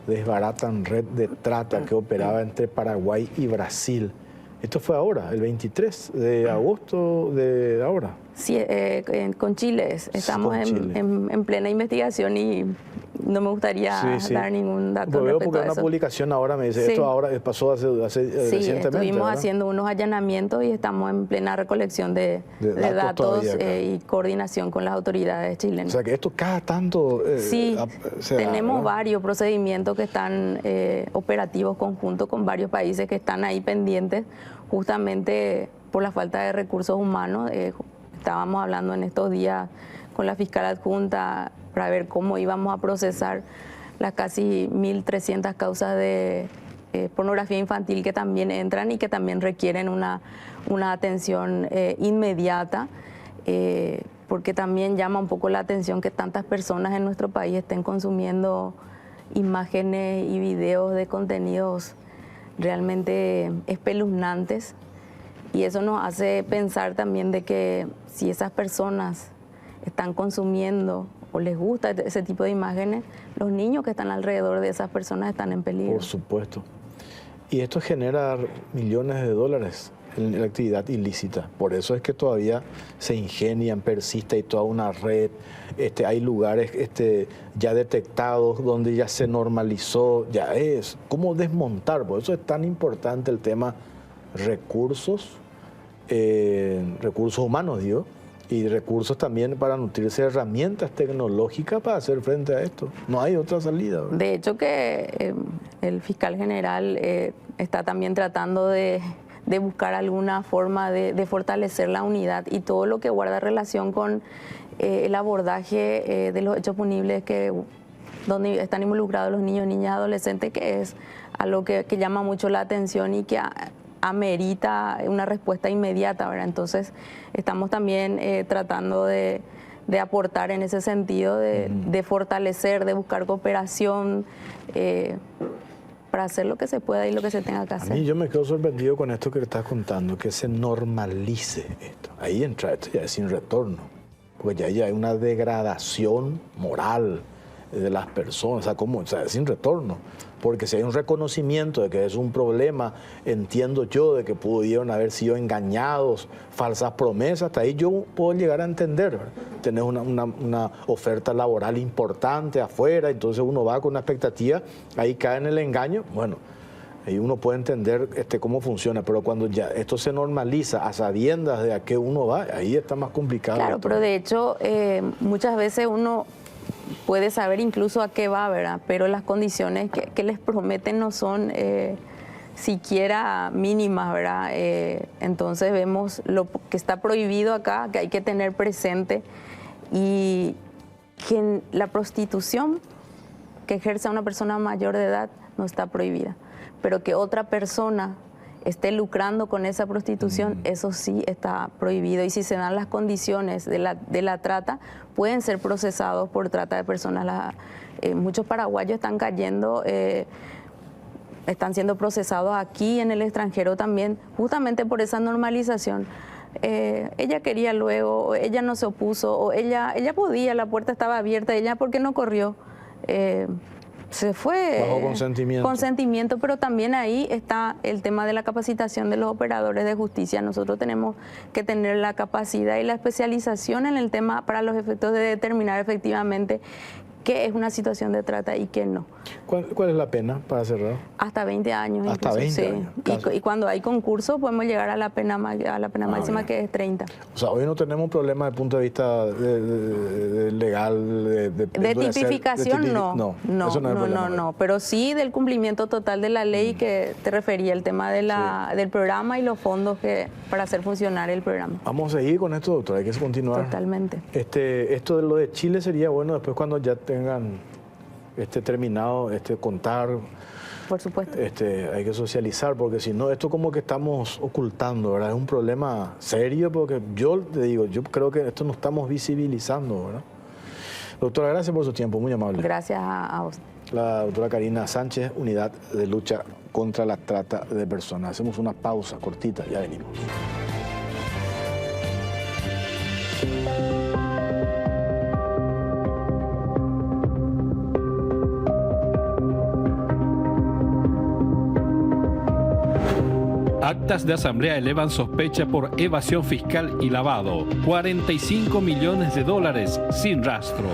Speaker 1: desbaratan red de trata que operaba entre Paraguay y Brasil. Esto fue ahora, el 23 de agosto de ahora.
Speaker 3: Sí, con Chile. Estamos
Speaker 1: con Chile.
Speaker 3: En plena investigación y no me gustaría dar ningún dato
Speaker 1: respecto
Speaker 3: porque
Speaker 1: a eso. Una publicación ahora me dice, esto ahora pasó hace recientemente.
Speaker 3: Estuvimos
Speaker 1: ¿verdad?
Speaker 3: haciendo unos allanamientos y estamos en plena recolección de datos y coordinación con las autoridades chilenas.
Speaker 1: O sea que esto cada tanto...
Speaker 3: tenemos varios procedimientos que están operativos conjuntos con varios países que están ahí pendientes justamente por la falta de recursos humanos. Estábamos hablando en estos días con la fiscal adjunta para ver cómo íbamos a procesar las casi 1.300 causas de pornografía infantil que también entran y que también requieren una atención inmediata, porque también llama un poco la atención que tantas personas en nuestro país estén consumiendo imágenes y videos de contenidos realmente espeluznantes. Y eso nos hace pensar también de que si esas personas están consumiendo o les gusta ese tipo de imágenes, los niños que están alrededor de esas personas están en peligro.
Speaker 1: Por supuesto. Y esto genera millones de dólares en la actividad ilícita. Por eso es que todavía se ingenian, persiste, hay toda una red. Hay lugares ya detectados donde ya se normalizó, ya es. ¿Cómo desmontar? Por eso es tan importante el tema recursos humanos, digo, y recursos también para nutrirse de herramientas tecnológicas para hacer frente a esto. No hay otra salida, ¿verdad?
Speaker 3: De hecho que el fiscal general está también tratando de buscar alguna forma de fortalecer la unidad y todo lo que guarda relación con el abordaje de los hechos punibles donde están involucrados los niños, niñas, adolescentes, que es algo que llama mucho la atención y que amerita una respuesta inmediata, ¿verdad? Entonces estamos también tratando de aportar en ese sentido, de fortalecer, de buscar cooperación para hacer lo que se pueda y lo que se tenga que hacer.
Speaker 1: A mí yo me quedo sorprendido con esto que estás contando, que se normalice esto. Ahí entra, esto ya es sin retorno, porque ya hay una degradación moral de las personas, o sea, sin retorno. Porque si hay un reconocimiento de que es un problema, entiendo yo, de que pudieron haber sido engañados, falsas promesas, hasta ahí yo puedo llegar a entender, ¿verdad? Tener una oferta laboral importante afuera, entonces uno va con una expectativa, ahí cae en el engaño, bueno, ahí uno puede entender cómo funciona, pero cuando ya esto se normaliza a sabiendas de a qué uno va, ahí está más complicado.
Speaker 3: Claro, pero de hecho muchas veces uno puede saber incluso a qué va, ¿verdad? Pero las condiciones que les prometen no son siquiera mínimas, ¿verdad? Entonces vemos lo que está prohibido acá, que hay que tener presente, y que la prostitución que ejerce una persona mayor de edad no está prohibida, pero que otra persona esté lucrando con esa prostitución, eso sí está prohibido. Y si se dan las condiciones de la trata, pueden ser procesados por trata de personas. Muchos paraguayos están cayendo, están siendo procesados aquí en el extranjero también, justamente por esa normalización. Ella quería luego, o ella no se opuso, o ella podía, la puerta estaba abierta, ella ¿por qué no corrió? Se fue
Speaker 1: bajo consentimiento,
Speaker 3: pero también ahí está el tema de la capacitación de los operadores de justicia. Nosotros tenemos que tener la capacidad y la especialización en el tema para los efectos de determinar efectivamente qué es una situación de trata y qué no.
Speaker 1: ¿Cuál es la pena para cerrar?
Speaker 3: Hasta 20 años.
Speaker 1: Hasta
Speaker 3: incluso,
Speaker 1: 20 años.
Speaker 3: Y cuando hay concurso podemos llegar a la pena máxima, bien, que es 30.
Speaker 1: O sea, hoy no tenemos problema desde el punto de vista legal.
Speaker 3: De tipificación no. Pero sí del cumplimiento total de la ley que te refería, el tema del programa y los fondos para hacer funcionar el programa.
Speaker 1: Vamos a seguir con esto, doctora, hay que continuar.
Speaker 3: Totalmente.
Speaker 1: Esto de lo de Chile sería bueno después cuando ya tengan terminado contar.
Speaker 3: Por supuesto.
Speaker 1: Hay que socializar, porque si no, esto como que estamos ocultando, ¿verdad? Es un problema serio, porque yo te digo, yo creo que esto no estamos visibilizando, ¿verdad? Doctora, gracias por su tiempo, muy amable.
Speaker 3: Gracias a vos.
Speaker 1: La doctora Karina Sánchez, Unidad de Lucha contra la Trata de Personas. Hacemos una pausa cortita, ya venimos.
Speaker 2: Actas de asamblea elevan sospecha por evasión fiscal y lavado. 45 millones de dólares sin rastro.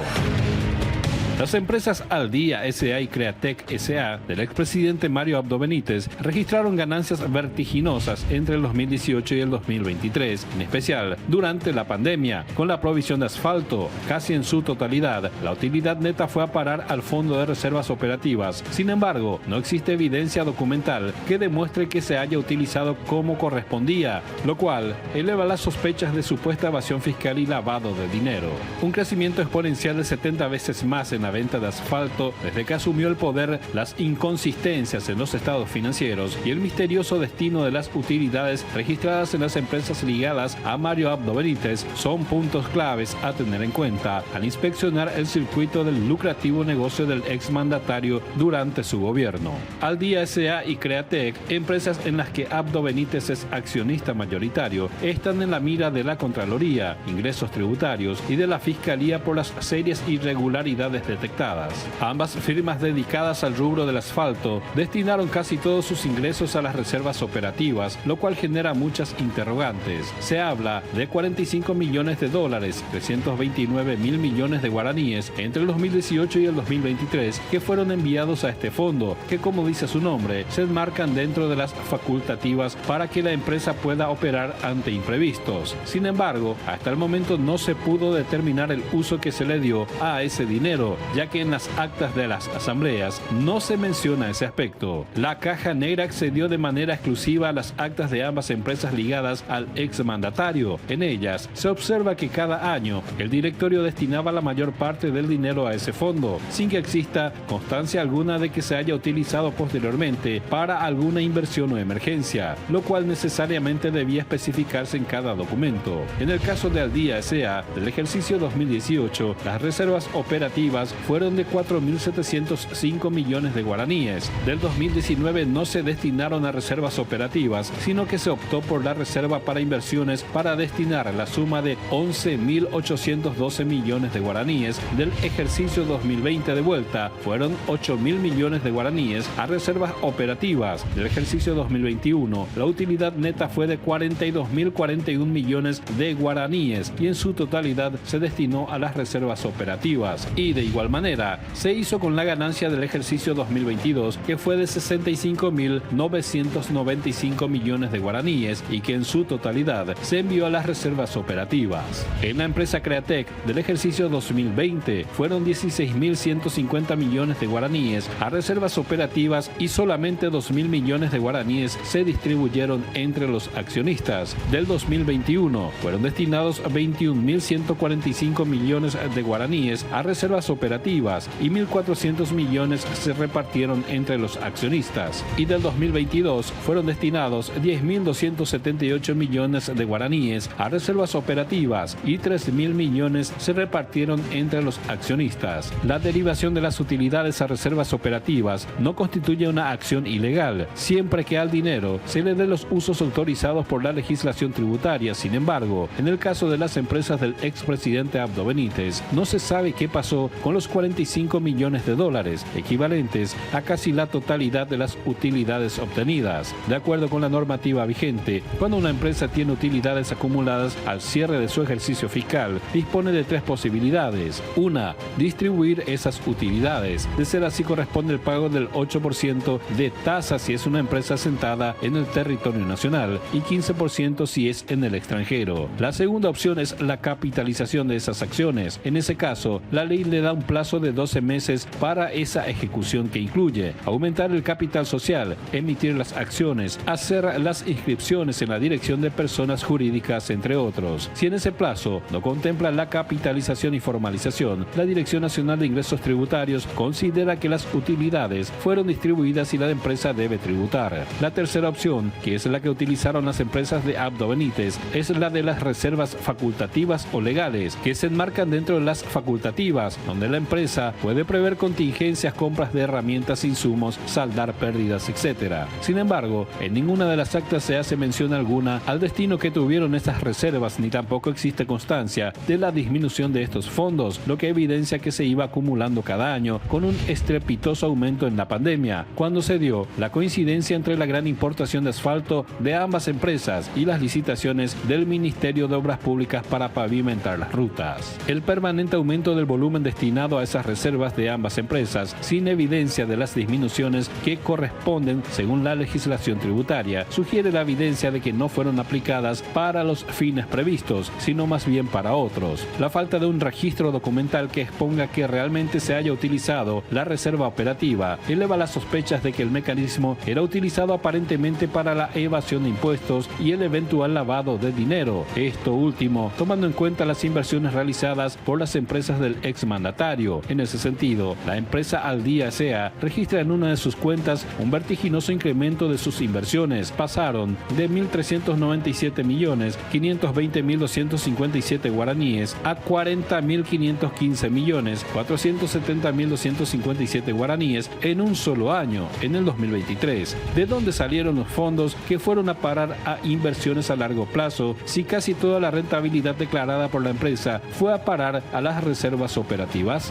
Speaker 2: Las empresas Al Día S.A. y Createc S.A. del expresidente Mario Abdo Benítez registraron ganancias vertiginosas entre el 2018 y el 2023, en especial durante la pandemia. Con la provisión de asfalto, casi en su totalidad, la utilidad neta fue a parar al Fondo de Reservas Operativas. Sin embargo, no existe evidencia documental que demuestre que se haya utilizado como correspondía, lo cual eleva las sospechas de supuesta evasión fiscal y lavado de dinero. Un crecimiento exponencial de 70 veces más en la venta de asfalto desde que asumió el poder, las inconsistencias en los estados financieros y el misterioso destino de las utilidades registradas en las empresas ligadas a Mario Abdo Benítez son puntos claves a tener en cuenta al inspeccionar el circuito del lucrativo negocio del exmandatario durante su gobierno. Al Día S.A. y Createc, empresas en las que Abdo Benítez es accionista mayoritario, están en la mira de la Contraloría, ingresos tributarios y de la Fiscalía por las serias irregularidades detectadas. Ambas firmas dedicadas al rubro del asfalto destinaron casi todos sus ingresos a las reservas operativas, lo cual genera muchas interrogantes. Se habla de 45 millones de dólares, 329 mil millones de guaraníes entre el 2018 y el 2023 que fueron enviados a este fondo, que como dice su nombre, se enmarcan dentro de las facultativas para que la empresa pueda operar ante imprevistos. Sin embargo, hasta el momento no se pudo determinar el uso que se le dio a ese dinero, ya que en las actas de las asambleas no se menciona ese aspecto. La Caja Negra accedió de manera exclusiva a las actas de ambas empresas ligadas al exmandatario. En ellas se observa que cada año el directorio destinaba la mayor parte del dinero a ese fondo, sin que exista constancia alguna de que se haya utilizado posteriormente para alguna inversión o emergencia, lo cual necesariamente debía especificarse en cada documento. En el caso de Al Día S.A. del ejercicio 2018, las reservas operativas fueron de 4.705 millones de guaraníes. Del 2019 no se destinaron a reservas operativas, sino que se optó por la reserva para inversiones para destinar la suma de 11.812 millones de guaraníes. Del ejercicio 2020 de vuelta fueron 8.000 millones de guaraníes a reservas operativas. Del ejercicio 2021 la utilidad neta fue de 42.041 millones de guaraníes y en su totalidad se destinó a las reservas operativas. Y de igual manera, se hizo con la ganancia del ejercicio 2022, que fue de 65.995 millones de guaraníes y que en su totalidad se envió a las reservas operativas. En la empresa Createc del ejercicio 2020 fueron 16.150 millones de guaraníes a reservas operativas y solamente 2.000 millones de guaraníes se distribuyeron entre los accionistas. Del 2021 fueron destinados 21.145 millones de guaraníes a reservas operativas y 1.400 millones se repartieron entre los accionistas. Y del 2022 fueron destinados 10.278 millones de guaraníes a reservas operativas y 3.000 millones se repartieron entre los accionistas. La derivación de las utilidades a reservas operativas no constituye una acción ilegal, siempre que al dinero se le dé los usos autorizados por la legislación tributaria. Sin embargo, en el caso de las empresas del expresidente Abdo Benítez, no se sabe qué pasó con los 45 millones de dólares, equivalentes a casi la totalidad de las utilidades obtenidas. De acuerdo con la normativa vigente, cuando una empresa tiene utilidades acumuladas al cierre de su ejercicio fiscal, dispone de tres posibilidades. Una, distribuir esas utilidades. De ser así, corresponde el pago del 8% de tasa si es una empresa asentada en el territorio nacional y 15% si es en el extranjero. La segunda opción es la capitalización de esas acciones. En ese caso, la ley le da un plazo de 12 meses para esa ejecución, que incluye aumentar el capital social, emitir las acciones, hacer las inscripciones en la dirección de personas jurídicas, entre otros. Si en ese plazo no contempla la capitalización y formalización, la Dirección Nacional de Ingresos Tributarios considera que las utilidades fueron distribuidas y la empresa debe tributar. La tercera opción, que es la que utilizaron las empresas de Abdo Benítez, es la de las reservas facultativas o legales, que se enmarcan dentro de las facultativas, donde la la empresa puede prever contingencias, compras de herramientas, insumos, saldar pérdidas, etc. Sin embargo, en ninguna de las actas se hace mención alguna al destino que tuvieron estas reservas, ni tampoco existe constancia de la disminución de estos fondos, lo que evidencia que se iba acumulando cada año con un estrepitoso aumento en la pandemia, cuando se dio la coincidencia entre la gran importación de asfalto de ambas empresas y las licitaciones del Ministerio de Obras Públicas para pavimentar las rutas. El permanente aumento del volumen destinado a esas reservas de ambas empresas, sin evidencia de las disminuciones que corresponden según la legislación tributaria, sugiere la evidencia de que no fueron aplicadas para los fines previstos, sino más bien para otros. La falta de un registro documental que exponga que realmente se haya utilizado la reserva operativa eleva las sospechas de que el mecanismo era utilizado aparentemente para la evasión de impuestos y el eventual lavado de dinero. Esto último, tomando en cuenta las inversiones realizadas por las empresas del exmandatario. En ese sentido, la empresa Aldía S.A. registra en una de sus cuentas un vertiginoso incremento de sus inversiones. Pasaron de 1.397.520.257 guaraníes a 40.515.470.257 guaraníes en un solo año, en el 2023. ¿De dónde salieron los fondos que fueron a parar a inversiones a largo plazo si casi toda la rentabilidad declarada por la empresa fue a parar a las reservas operativas?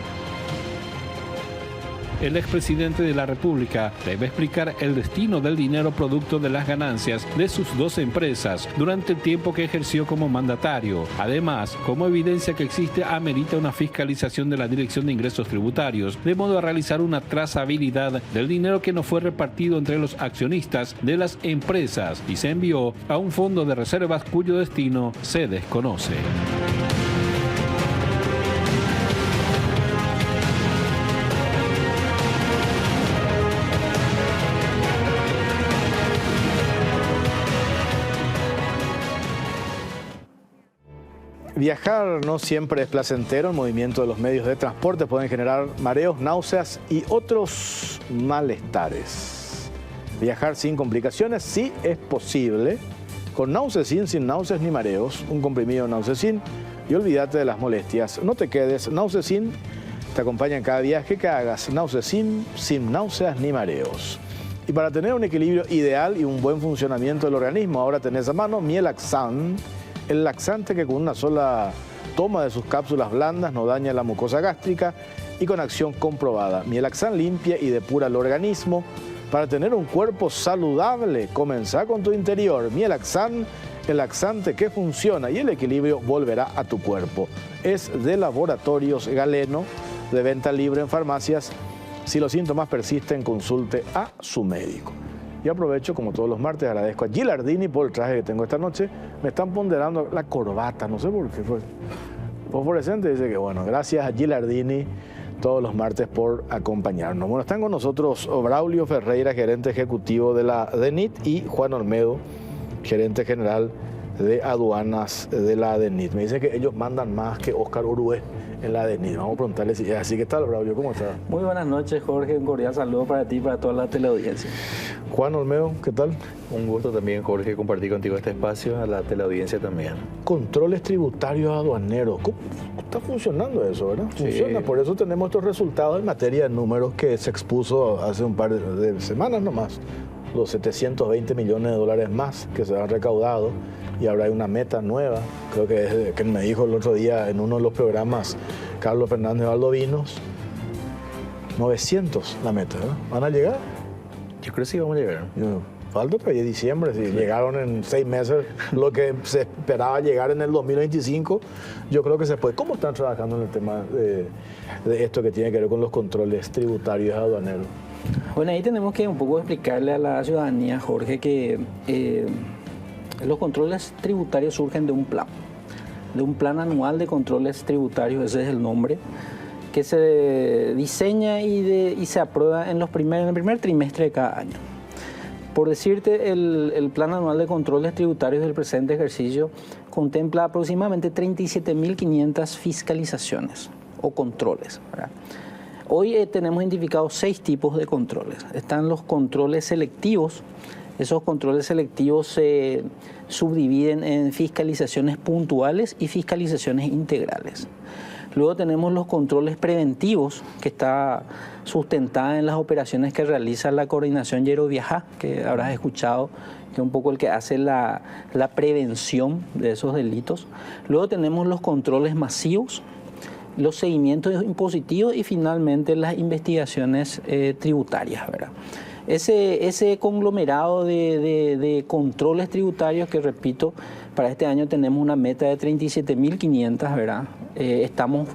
Speaker 2: El expresidente de la República debe explicar el destino del dinero producto de las ganancias de sus dos empresas durante el tiempo que ejerció como mandatario. Además, como evidencia que existe, amerita una fiscalización de la Dirección de Ingresos Tributarios, de modo a realizar una trazabilidad del dinero que no fue repartido entre los accionistas de las empresas y se envió a un fondo de reservas cuyo destino se desconoce.
Speaker 1: Viajar no siempre es placentero. El movimiento de los medios de transporte pueden generar mareos, náuseas y otros malestares. Viajar sin complicaciones sí es posible. Con Nausecin, sin náuseas ni mareos, un comprimido Nausecin y olvídate de las molestias. No te quedes. Nausecin te acompaña en cada viaje que hagas. Nausecin, sin náuseas ni mareos. Y para tener un equilibrio ideal y un buen funcionamiento del organismo, ahora tenés a mano Mielaxan, el laxante que con una sola toma de sus cápsulas blandas no daña la mucosa gástrica y con acción comprobada. Mielaxan limpia y depura el organismo. Para tener un cuerpo saludable, comenzá con tu interior. Mielaxan, el laxante que funciona y el equilibrio volverá a tu cuerpo. Es de Laboratorios Galeno, de venta libre en farmacias. Si los síntomas persisten, consulte a su médico. Y aprovecho, como todos los martes, agradezco a Gilardini por el traje que tengo esta noche. Me están ponderando la corbata, no sé por qué fue fosforescente. Dice que bueno, gracias a Gilardini todos los martes por acompañarnos. Bueno, están con nosotros Braulio Ferreira, gerente ejecutivo de la DENIT, y Juan Olmedo, gerente general de aduanas de la DENIT. Me dicen que ellos mandan más que Oscar Urué en la DENIT. Vamos a preguntarle si es así. ¿Qué tal, Braulio? ¿Cómo estás?
Speaker 4: Muy buenas noches, Jorge. Un cordial saludo para ti y para toda la teleaudiencia.
Speaker 1: Juan Olmedo, ¿qué tal?
Speaker 5: Un gusto también, Jorge, compartir contigo este espacio, a la teleaudiencia también.
Speaker 1: Controles tributarios aduaneros. ¿Cómo está funcionando eso, verdad? Funciona, sí. Por eso tenemos estos resultados en materia de números que se expuso hace un par de semanas nomás. Los 720 millones de dólares más que se han recaudado. Y ahora hay una meta nueva, creo que es que me dijo el otro día en uno de los programas Carlos Fernández Valdovinos, 900 la meta, ¿verdad? ¿Van a llegar?
Speaker 5: Yo creo que sí vamos a llegar.
Speaker 1: Falta para diciembre, si llegaron en 6 meses lo que se esperaba llegar en el 2025, yo creo que se puede. ¿Cómo están trabajando en el tema de esto que tiene que ver con los controles tributarios aduaneros?
Speaker 4: Bueno, ahí tenemos que un poco explicarle a la ciudadanía, Jorge, que los controles tributarios surgen de un plan anual de controles tributarios, ese es el nombre, que se diseña y se aprueba en el primer trimestre de cada año. Por decirte, el plan anual de controles tributarios del presente ejercicio contempla aproximadamente 37.500 fiscalizaciones o controles, ¿verdad? Hoy tenemos identificados 6 tipos de controles. Están los controles selectivos. Esos controles selectivos se subdividen en fiscalizaciones puntuales y fiscalizaciones integrales. Luego tenemos los controles preventivos, que está sustentada en las operaciones que realiza la Coordinación Aeroviajá, que habrás escuchado, que es un poco el que hace la prevención de esos delitos. Luego tenemos los controles masivos, los seguimientos impositivos y finalmente las investigaciones tributarias, ¿verdad? Ese conglomerado de controles tributarios que, repito, para este año tenemos una meta de 37.500, ¿verdad? Estamos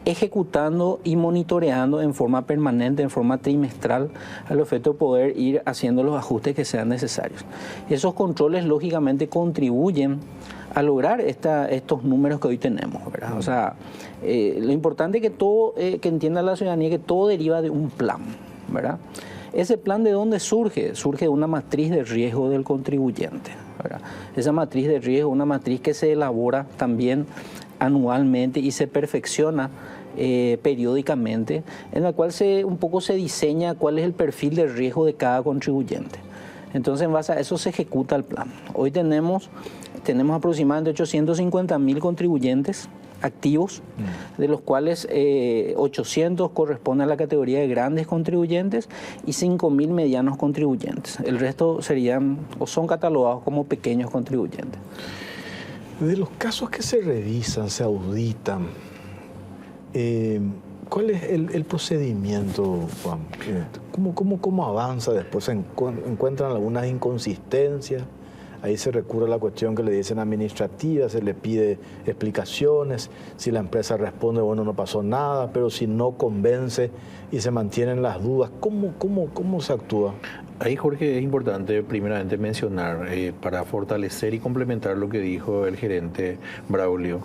Speaker 4: ejecutando y monitoreando en forma permanente, en forma trimestral, al efecto de poder ir haciendo los ajustes que sean necesarios. Esos controles, lógicamente, contribuyen a lograr estos números que hoy tenemos, ¿verdad? O sea, lo importante es que entienda la ciudadanía que todo deriva de un plan, ¿verdad? ¿Ese plan de dónde surge? Surge de una matriz de riesgo del contribuyente, ¿verdad? Esa matriz de riesgo es una matriz que se elabora también anualmente y se perfecciona periódicamente, en la cual un poco se diseña cuál es el perfil de riesgo de cada contribuyente. Entonces, en base a eso se ejecuta el plan. Hoy tenemos aproximadamente 850.000 contribuyentes activos, de los cuales 800 corresponden a la categoría de grandes contribuyentes y 5.000 medianos contribuyentes. El resto serían o son catalogados como pequeños contribuyentes.
Speaker 1: De los casos que se revisan, se auditan, ¿cuál es el procedimiento, Juan? ¿Cómo avanza después? ¿Se encuentran algunas inconsistencias? Ahí se recurre a la cuestión que le dicen administrativa, se le pide explicaciones. Si la empresa responde, bueno, no pasó nada, pero si no convence y se mantienen las dudas, ¿cómo se actúa?
Speaker 5: Ahí, Jorge, es importante primeramente mencionar, para fortalecer y complementar lo que dijo el gerente Braulio,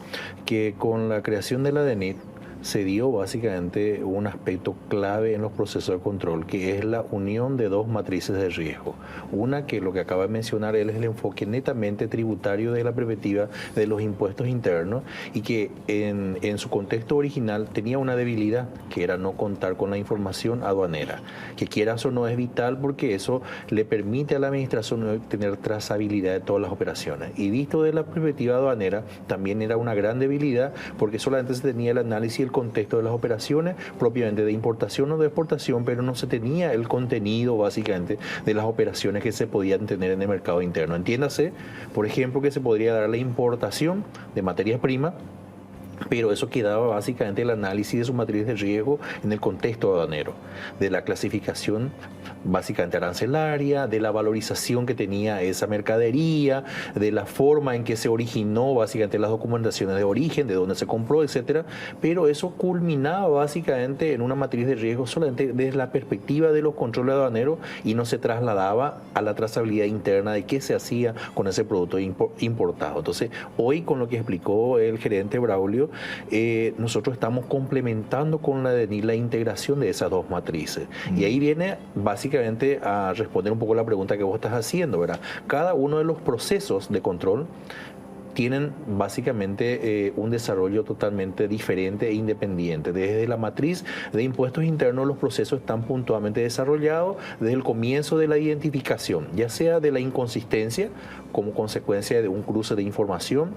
Speaker 5: que con la creación de la DENIT, se dio básicamente un aspecto clave en los procesos de control, que es la unión de dos matrices de riesgo. Una que lo que acaba de mencionar él es el enfoque netamente tributario de la perspectiva de los impuestos internos y que en su contexto original tenía una debilidad, que era no contar con la información aduanera, que quieras o no es vital porque eso le permite a la administración tener trazabilidad de todas las operaciones. Y visto de la perspectiva aduanera, también era una gran debilidad porque solamente se tenía el análisis y el contexto de las operaciones propiamente de importación o de exportación, pero no se tenía el contenido básicamente de las operaciones que se podían tener en el mercado interno. Entiéndase, por ejemplo, que se podría dar la importación de materias primas, pero eso quedaba básicamente el análisis de su matriz de riesgo en el contexto aduanero, de la clasificación básicamente arancelaria, de la valorización que tenía esa mercadería, de la forma en que se originó básicamente las documentaciones de origen, de dónde se compró, etcétera, pero eso culminaba básicamente en una matriz de riesgo solamente desde la perspectiva de los controles aduaneros y no se trasladaba a la trazabilidad interna de qué se hacía con ese producto importado. Entonces, hoy con lo que explicó el gerente Braulio, nosotros estamos complementando con la DENIT la integración de esas dos matrices. Y ahí viene básicamente a responder un poco la pregunta que vos estás haciendo, ¿verdad? Cada uno de los procesos de control tienen básicamente un desarrollo totalmente diferente e independiente. Desde la matriz de impuestos internos los procesos están puntualmente desarrollados desde el comienzo de la identificación, ya sea de la inconsistencia como consecuencia de un cruce de información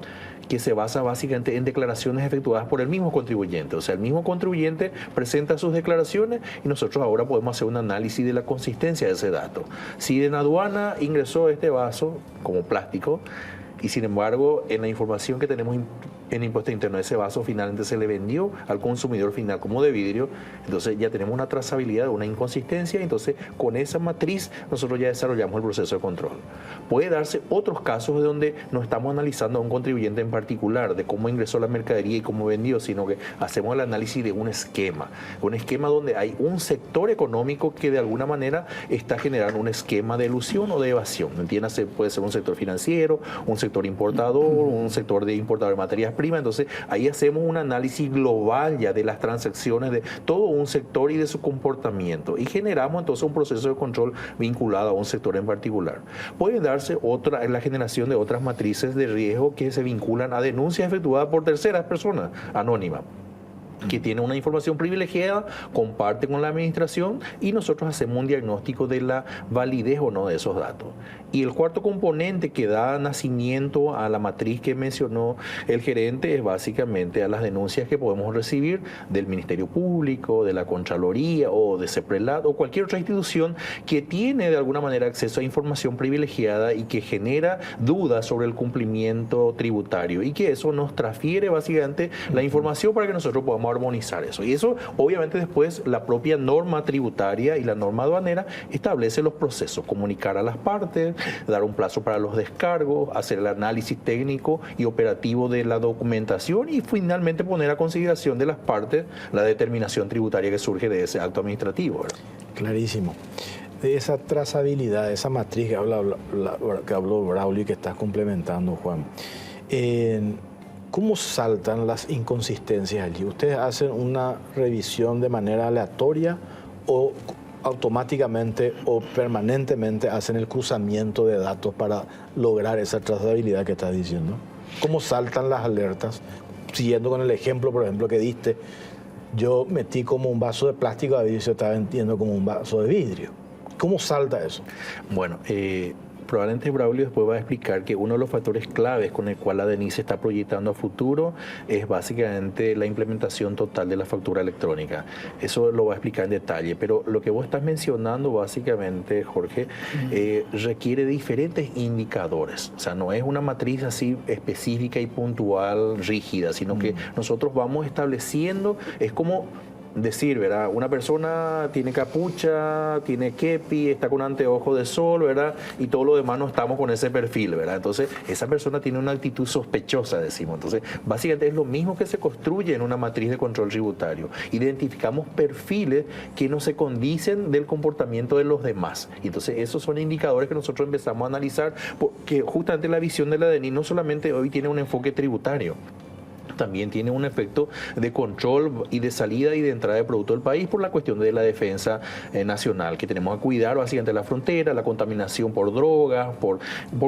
Speaker 5: que se basa básicamente en declaraciones efectuadas por el mismo contribuyente. O sea, el mismo contribuyente presenta sus declaraciones y nosotros ahora podemos hacer un análisis de la consistencia de ese dato. Si en aduana ingresó este vaso como plástico, y sin embargo, en la información que tenemos en impuesto interno, ese vaso finalmente se le vendió al consumidor final como de vidrio, entonces ya tenemos una trazabilidad, una inconsistencia, entonces con esa matriz nosotros ya desarrollamos el proceso de control. Puede darse otros casos de donde no estamos analizando a un contribuyente en particular, de cómo ingresó la mercadería y cómo vendió, sino que hacemos el análisis de un esquema donde hay un sector económico que de alguna manera está generando un esquema de elusión o de evasión. Entiéndase, puede ser un sector financiero, un sector importador, un sector de importador de materias primas. Entonces ahí hacemos un análisis global ya de las transacciones de todo un sector y de su comportamiento y generamos entonces un proceso de control vinculado a un sector en particular. Puede darse la generación de otras matrices de riesgo que se vinculan a denuncias efectuadas por terceras personas anónimas. que tiene una información privilegiada, comparte con la administración y nosotros hacemos un diagnóstico de la validez o no de esos datos. Y el cuarto componente que da nacimiento a la matriz que mencionó el gerente es básicamente a las denuncias que podemos recibir del Ministerio Público, de la Contraloría o de CEPRELAT o cualquier otra institución que tiene de alguna manera acceso a información privilegiada y que genera dudas sobre el cumplimiento tributario y que eso nos transfiere básicamente la información para que nosotros podamos armonizar eso. Y eso obviamente después la propia norma tributaria y la norma aduanera establece los procesos, comunicar a las partes, dar un plazo para los descargos, hacer el análisis técnico y operativo de la documentación y finalmente poner a consideración de las partes la determinación tributaria que surge de ese acto administrativo, ¿verdad?
Speaker 1: Clarísimo. De esa trazabilidad, esa matriz que habló Braulio y que estás complementando, Juan, ¿cómo saltan las inconsistencias allí? ¿Ustedes hacen una revisión de manera aleatoria o automáticamente o permanentemente hacen el cruzamiento de datos para lograr esa trazabilidad que estás diciendo? ¿Cómo saltan las alertas? Siguiendo con el ejemplo, por ejemplo, que diste, yo metí como un vaso de plástico a vidrio y se estaba vendiendo como un vaso de vidrio. ¿Cómo salta eso?
Speaker 5: Bueno, probablemente Braulio después va a explicar que uno de los factores claves con el cual la DENIT se está proyectando a futuro es básicamente la implementación total de la factura electrónica. Eso lo va a explicar en detalle, pero lo que vos estás mencionando básicamente, Jorge, requiere diferentes indicadores. O sea, no es una matriz así específica y puntual, rígida, sino que nosotros vamos estableciendo, es como decir, ¿verdad? Una persona tiene capucha, tiene kepi, está con anteojo de sol, ¿verdad? Y todo lo demás no estamos con ese perfil, ¿verdad? Entonces, esa persona tiene una actitud sospechosa, decimos. Entonces, básicamente es lo mismo que se construye en una matriz de control tributario. Identificamos perfiles que no se condicen del comportamiento de los demás. Y entonces, esos son indicadores que nosotros empezamos a analizar, porque justamente la visión de la DENIT no solamente hoy tiene un enfoque tributario, también tiene un efecto de control y de salida y de entrada de producto del país por la cuestión de la defensa nacional, que tenemos que cuidar básicamente la frontera, la contaminación por drogas, por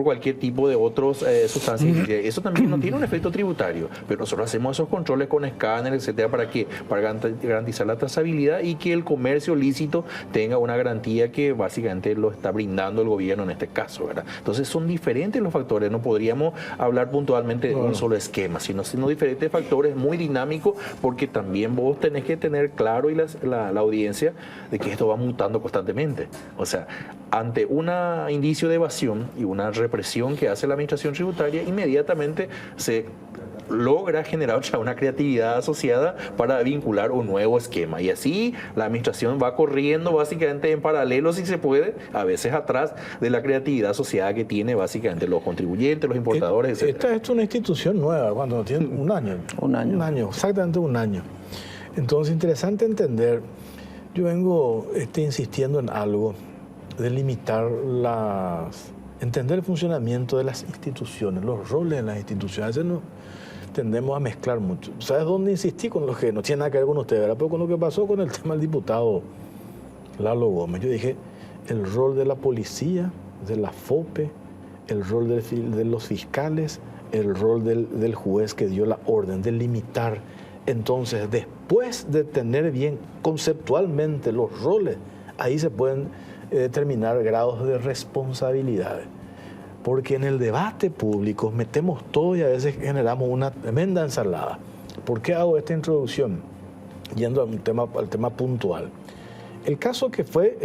Speaker 5: cualquier tipo de otras sustancias. Eso también no tiene un efecto tributario, pero nosotros hacemos esos controles con escáner, etcétera, ¿para qué? Para garantizar la trazabilidad y que el comercio lícito tenga una garantía que básicamente lo está brindando el gobierno en este caso, ¿verdad? Entonces son diferentes los factores, no podríamos hablar puntualmente de un solo esquema, sino diferentes factores, muy dinámicos, porque también vos tenés que tener claro y la audiencia de que esto va mutando constantemente. O sea, ante un indicio de evasión y una represión que hace la administración tributaria, inmediatamente se logra generar una creatividad asociada para vincular un nuevo esquema. Y así la administración va corriendo básicamente en paralelo, si se puede, a veces atrás de la creatividad asociada que tiene básicamente los contribuyentes, los importadores, etc.
Speaker 1: Esta es una institución nueva, cuando tiene un año. Un año, exactamente un año. Entonces, interesante entender. Yo vengo insistiendo en algo de limitar entender el funcionamiento de las instituciones, los roles en las instituciones. Tendemos a mezclar mucho. ¿Sabes dónde insistí? Con lo que no tiene nada que ver con ustedes, ¿verdad? Pero con lo que pasó con el tema del diputado Lalo Gómez. Yo dije, el rol de la policía, de la FOPE, el rol de los fiscales, el rol del juez que dio la orden de limitar. Entonces, después de tener bien conceptualmente los roles, ahí se pueden determinar grados de responsabilidades. Porque en el debate público metemos todo y a veces generamos una tremenda ensalada. ¿Por qué hago esta introducción? Yendo al tema puntual. El caso que fue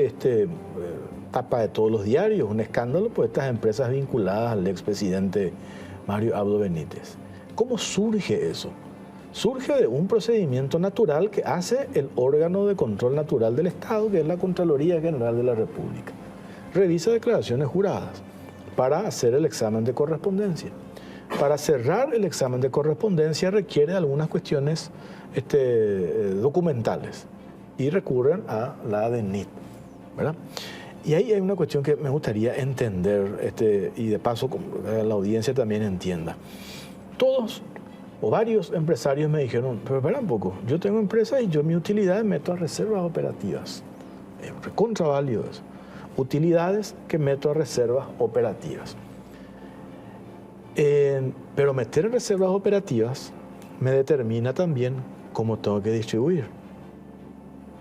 Speaker 1: tapa de todos los diarios, un escándalo, pues estas empresas vinculadas al expresidente Mario Abdo Benítez. ¿Cómo surge eso? Surge de un procedimiento natural que hace el órgano de control natural del Estado, que es la Contraloría General de la República. Revisa declaraciones juradas para hacer el examen de correspondencia. Para cerrar el examen de correspondencia requiere algunas cuestiones documentales y recurren a la DENIT, ¿verdad? Y ahí hay una cuestión que me gustaría entender y de paso la audiencia también entienda. Todos o varios empresarios me dijeron, pero espera un poco, yo tengo empresa y yo mi utilidad meto a reservas operativas. Es recontra válido eso. Utilidades que meto a reservas operativas. Pero meter reservas operativas me determina también cómo tengo que distribuir.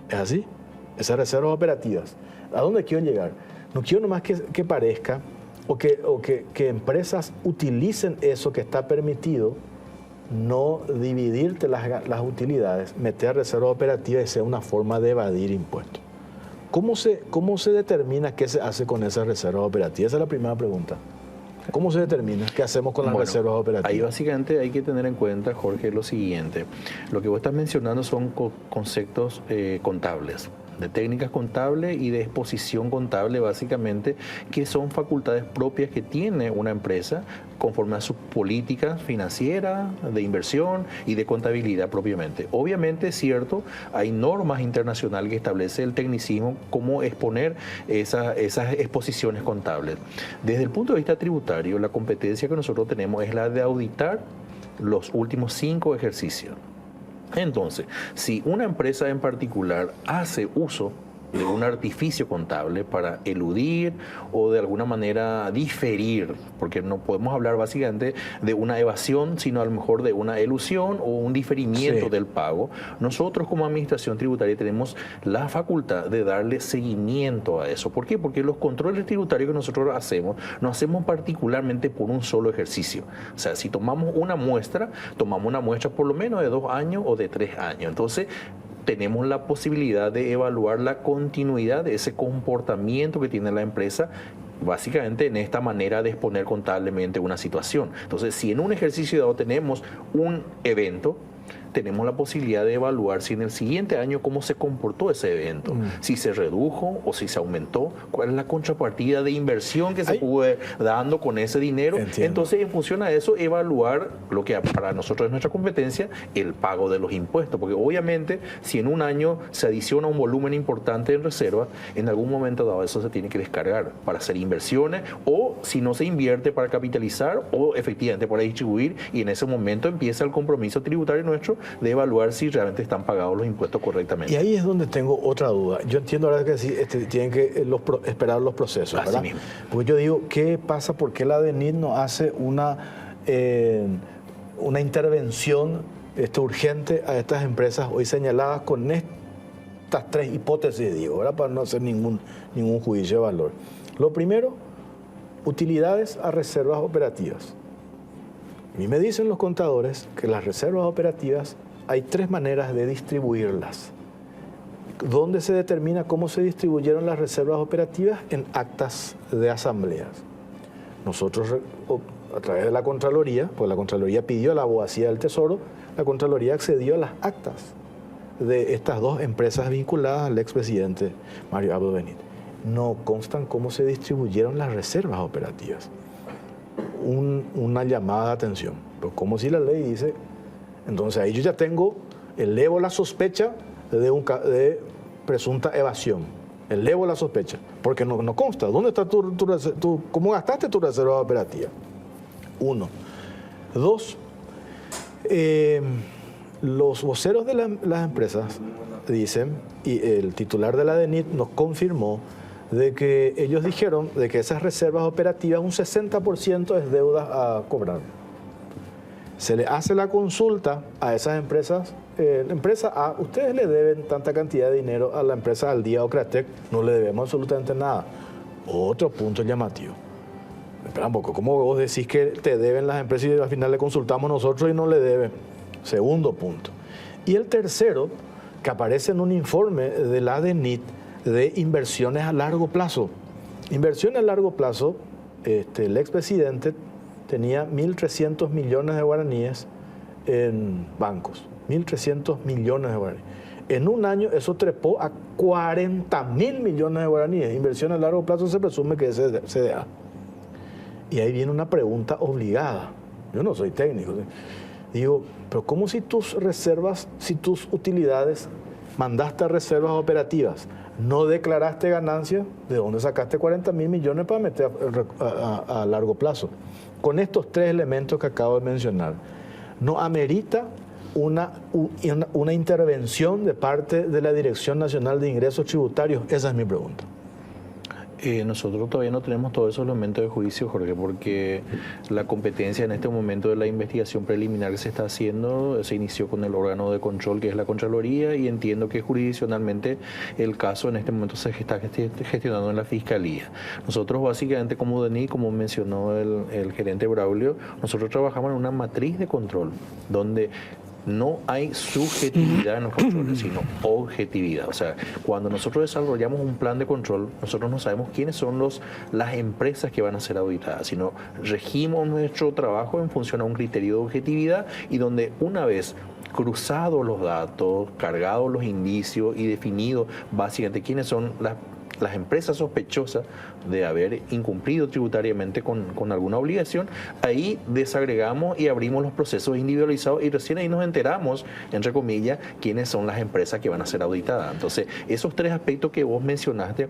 Speaker 1: ¿Es así? Esas reservas operativas. ¿A dónde quiero llegar? No quiero nomás que parezca o que empresas utilicen eso que está permitido, no dividirte las utilidades, meter reserva operativa y sea una forma de evadir impuestos. ¿Cómo se determina qué se hace con esas reservas operativas? Esa es la primera pregunta. ¿Cómo se determina qué hacemos con las reservas operativas?
Speaker 5: Ahí básicamente hay que tener en cuenta, Jorge, lo siguiente. Lo que vos estás mencionando son conceptos contables, de técnicas contables y de exposición contable, básicamente, que son facultades propias que tiene una empresa conforme a sus políticas financieras, de inversión y de contabilidad propiamente. Obviamente, es cierto, hay normas internacionales que establece el tecnicismo cómo exponer esas exposiciones contables. Desde el punto de vista tributario, la competencia que nosotros tenemos es la de auditar los últimos 5 ejercicios. Entonces, si una empresa en particular hace uso de un artificio contable para eludir o de alguna manera diferir, porque no podemos hablar básicamente de una evasión, sino a lo mejor de una elusión o un diferimiento del pago, nosotros como administración tributaria tenemos la facultad de darle seguimiento a eso. ¿Por qué? Porque los controles tributarios que nosotros hacemos, no hacemos particularmente por un solo ejercicio. O sea, si tomamos una muestra por lo menos de 2 años o de 3 años. Entonces, tenemos la posibilidad de evaluar la continuidad de ese comportamiento que tiene la empresa, básicamente en esta manera de exponer contablemente una situación. Entonces, si en un ejercicio dado tenemos un evento, tenemos la posibilidad de evaluar si en el siguiente año cómo se comportó ese evento, si se redujo o si se aumentó, cuál es la contrapartida de inversión que se pudo dando con ese dinero.
Speaker 1: Entiendo.
Speaker 5: Entonces, en función a eso, evaluar lo que para nosotros es nuestra competencia, el pago de los impuestos, porque obviamente si en un año se adiciona un volumen importante en reserva, en algún momento dado eso se tiene que descargar para hacer inversiones, o si no se invierte para capitalizar o efectivamente para distribuir, y en ese momento empieza el compromiso tributario nuestro de evaluar si realmente están pagados los impuestos correctamente.
Speaker 1: Y ahí es donde tengo otra duda. Yo entiendo ahora que sí, tienen que esperar los procesos, ¿verdad?
Speaker 5: Así mismo.
Speaker 1: Porque yo digo, ¿qué pasa? ¿Por qué la DENIT no hace una intervención urgente a estas empresas hoy señaladas con estas 3 hipótesis, digo, ¿verdad? Para no hacer ningún juicio de valor? Lo primero, utilidades a reservas operativas. A mí me dicen los contadores que las reservas operativas hay 3 maneras de distribuirlas. ¿Dónde se determina cómo se distribuyeron las reservas operativas? En actas de asambleas. Nosotros, a través de la Contraloría, pues la Contraloría pidió a la Abogacía del Tesoro, la Contraloría accedió a las actas de estas 2 empresas vinculadas al expresidente Mario Abdo Benítez. No constan cómo se distribuyeron las reservas operativas. Una llamada de atención, pero como si la ley dice, entonces ahí yo ya elevo la sospecha de presunta evasión, elevo la sospecha, porque no consta. ¿Dónde está cómo gastaste tu reserva operativa? 1. 2, los voceros de las empresas dicen, y el titular de la DENIT nos confirmó, de que ellos dijeron de que esas reservas operativas, un 60% es deuda a cobrar. Se le hace la consulta a esas empresas, la empresa A, ustedes le deben tanta cantidad de dinero a la empresa Aldía o Cratec, no le debemos absolutamente nada. Otro punto llamativo. Espera un poco, ¿cómo vos decís que te deben las empresas y al final le consultamos nosotros y no le deben? Segundo punto. Y el tercero, que aparece en un informe de la DENIT, de inversiones a largo plazo. Inversiones a largo plazo, el expresidente tenía 1.300 millones de guaraníes en bancos. 1.300 millones de guaraníes. En un año eso trepó a 40.000 millones de guaraníes. Inversión a largo plazo se presume que es CDA. Y ahí viene una pregunta obligada. Yo no soy técnico. Digo, pero ¿cómo si tus reservas, si tus utilidades mandaste a reservas operativas, no declaraste ganancias, ¿de dónde sacaste 40.000 millones para meter a largo plazo? Con estos 3 elementos que acabo de mencionar, ¿no amerita una intervención de parte de la Dirección Nacional de Ingresos Tributarios? Esa es mi pregunta.
Speaker 5: Nosotros todavía no tenemos todos esos elementos de juicio, Jorge, porque la competencia en este momento de la investigación preliminar que se está haciendo se inició con el órgano de control que es la Contraloría, y entiendo que jurisdiccionalmente el caso en este momento se está gestionando en la Fiscalía. Nosotros básicamente como DENIT, como mencionó el gerente Braulio, nosotros trabajamos en una matriz de control donde no hay subjetividad en los controles, sino objetividad. O sea, cuando nosotros desarrollamos un plan de control, nosotros no sabemos quiénes son las empresas que van a ser auditadas, sino regimos nuestro trabajo en función a un criterio de objetividad, y donde una vez cruzados los datos, cargados los indicios y definidos básicamente quiénes son las empresas sospechosas de haber incumplido tributariamente con alguna obligación, ahí desagregamos y abrimos los procesos individualizados, y recién ahí nos enteramos, entre comillas, quiénes son las empresas que van a ser auditadas. Entonces, esos tres aspectos que vos mencionaste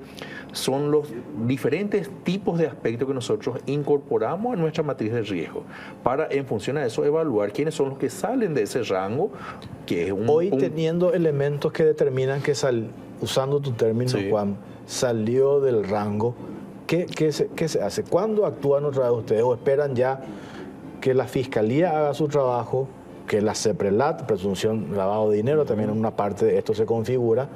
Speaker 5: son los diferentes tipos de aspectos que nosotros incorporamos a nuestra matriz de riesgo para, en función a eso, evaluar quiénes son los que salen de ese rango, que es
Speaker 1: Hoy teniendo elementos que determinan que usando tu término, sí, Juan, salió del rango, ¿qué se hace? ¿Cuándo actúan otra vez ustedes? ¿O esperan ya que la Fiscalía haga su trabajo, que la CEPRELAT, presunción de lavado de dinero, también en una parte de esto se configura?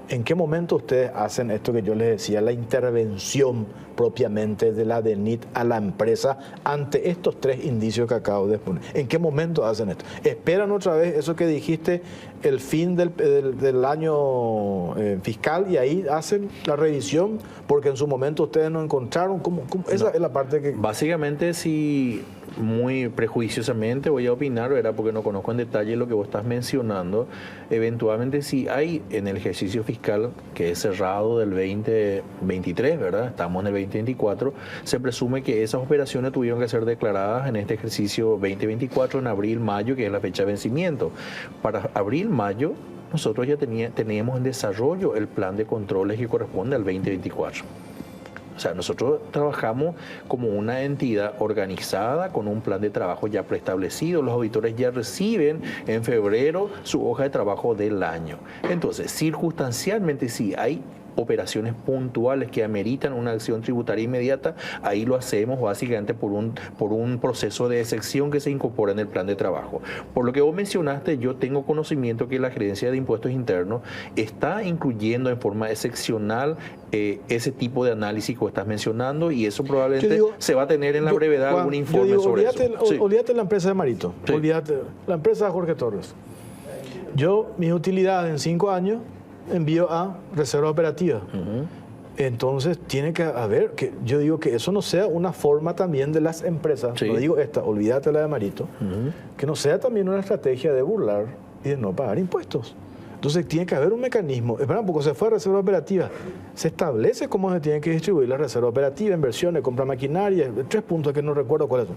Speaker 1: ¿En qué momento ustedes hacen esto que yo les decía, la intervención propiamente de la DENIT a la empresa ante estos tres indicios que acabo de exponer? ¿En qué momento hacen esto? ¿Esperan otra vez eso que dijiste, el fin del año fiscal, y ahí hacen la revisión porque en su momento ustedes no encontraron? ¿Cómo? Esa es la parte que...
Speaker 5: Básicamente, si muy prejuiciosamente voy a opinar, ¿verdad?, porque no conozco en detalle lo que vos estás mencionando, eventualmente si hay en el ejercicio fiscal que es cerrado del 2023, ¿verdad?, estamos en el 2024, se presume que esas operaciones tuvieron que ser declaradas en este ejercicio 2024 en abril, mayo, que es la fecha de vencimiento. Para abril, mayo, nosotros ya teníamos en desarrollo el plan de controles que corresponde al 2024. O sea, nosotros trabajamos como una entidad organizada con un plan de trabajo ya preestablecido. Los auditores ya reciben en febrero su hoja de trabajo del año. Entonces, circunstancialmente, sí hay operaciones puntuales que ameritan una acción tributaria inmediata, ahí lo hacemos básicamente por un proceso de excepción que se incorpora en el plan de trabajo. Por lo que vos mencionaste, yo tengo conocimiento que la Gerencia de Impuestos Internos está incluyendo en forma excepcional ese tipo de análisis que estás mencionando, y eso probablemente se va a tener en la brevedad algún informe sobre eso.
Speaker 1: Olvídate la empresa de Marito, sí, olvídate la empresa de Jorge Torres. Mi utilidad en 5 años envío a reserva operativa. Entonces tiene que haber, yo digo que eso no sea una forma también de las empresas, sí, no digo esta, olvídate la de Marito, que no sea también una estrategia de burlar y de no pagar impuestos. Entonces tiene que haber un mecanismo. Espera un poco, se fue a reserva operativa, se establece cómo se tiene que distribuir la reserva operativa, inversiones, compra maquinaria, 3 puntos que no recuerdo cuáles son.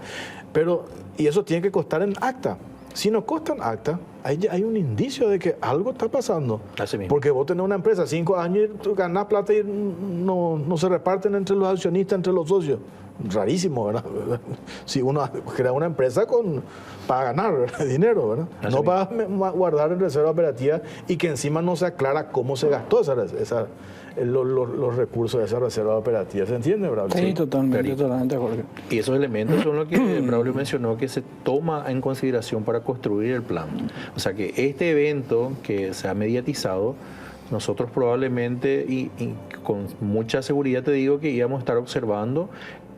Speaker 1: Pero, y eso tiene que constar en acta. Si no constan acta, hay un indicio de que algo está pasando.
Speaker 5: Así mismo.
Speaker 1: Porque vos tenés una empresa 5 años y ganás plata y no se reparten entre los accionistas, entre los socios. Rarísimo, ¿verdad? Si uno crea una empresa para ganar, ¿verdad?, dinero, ¿verdad? Así no mismo. Para guardar en reserva operativa, y que encima no se aclara cómo se gastó los recursos de esa reserva operativa. ¿Se entiende, Braulio?
Speaker 4: Sí, totalmente, Jorge.
Speaker 5: Y esos elementos son los que Braulio mencionó que se toma en consideración para construir el plan. O sea que este evento que se ha mediatizado, nosotros probablemente y con mucha seguridad te digo que íbamos a estar observando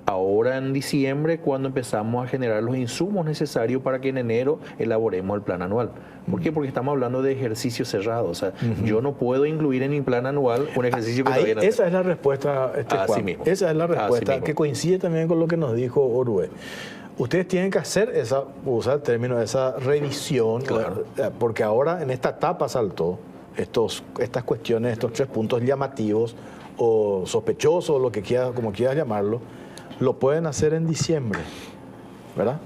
Speaker 5: ahora en diciembre, cuando empezamos a generar los insumos necesarios para que en enero elaboremos el plan anual. ¿Por qué? Porque estamos hablando de ejercicio cerrado. O sea, yo no puedo incluir en mi plan anual un ejercicio que todavía no tengo.
Speaker 1: Esa es la respuesta, Juan.
Speaker 5: Mismo.
Speaker 1: Esa es la respuesta que coincide también con lo que nos dijo Orue. Ustedes tienen que hacer usar el término, esa revisión, claro, porque ahora en esta etapa saltó estas cuestiones, estos 3 puntos llamativos o sospechosos, lo que quieras, como quieras llamarlo, lo pueden hacer en diciembre, ¿verdad?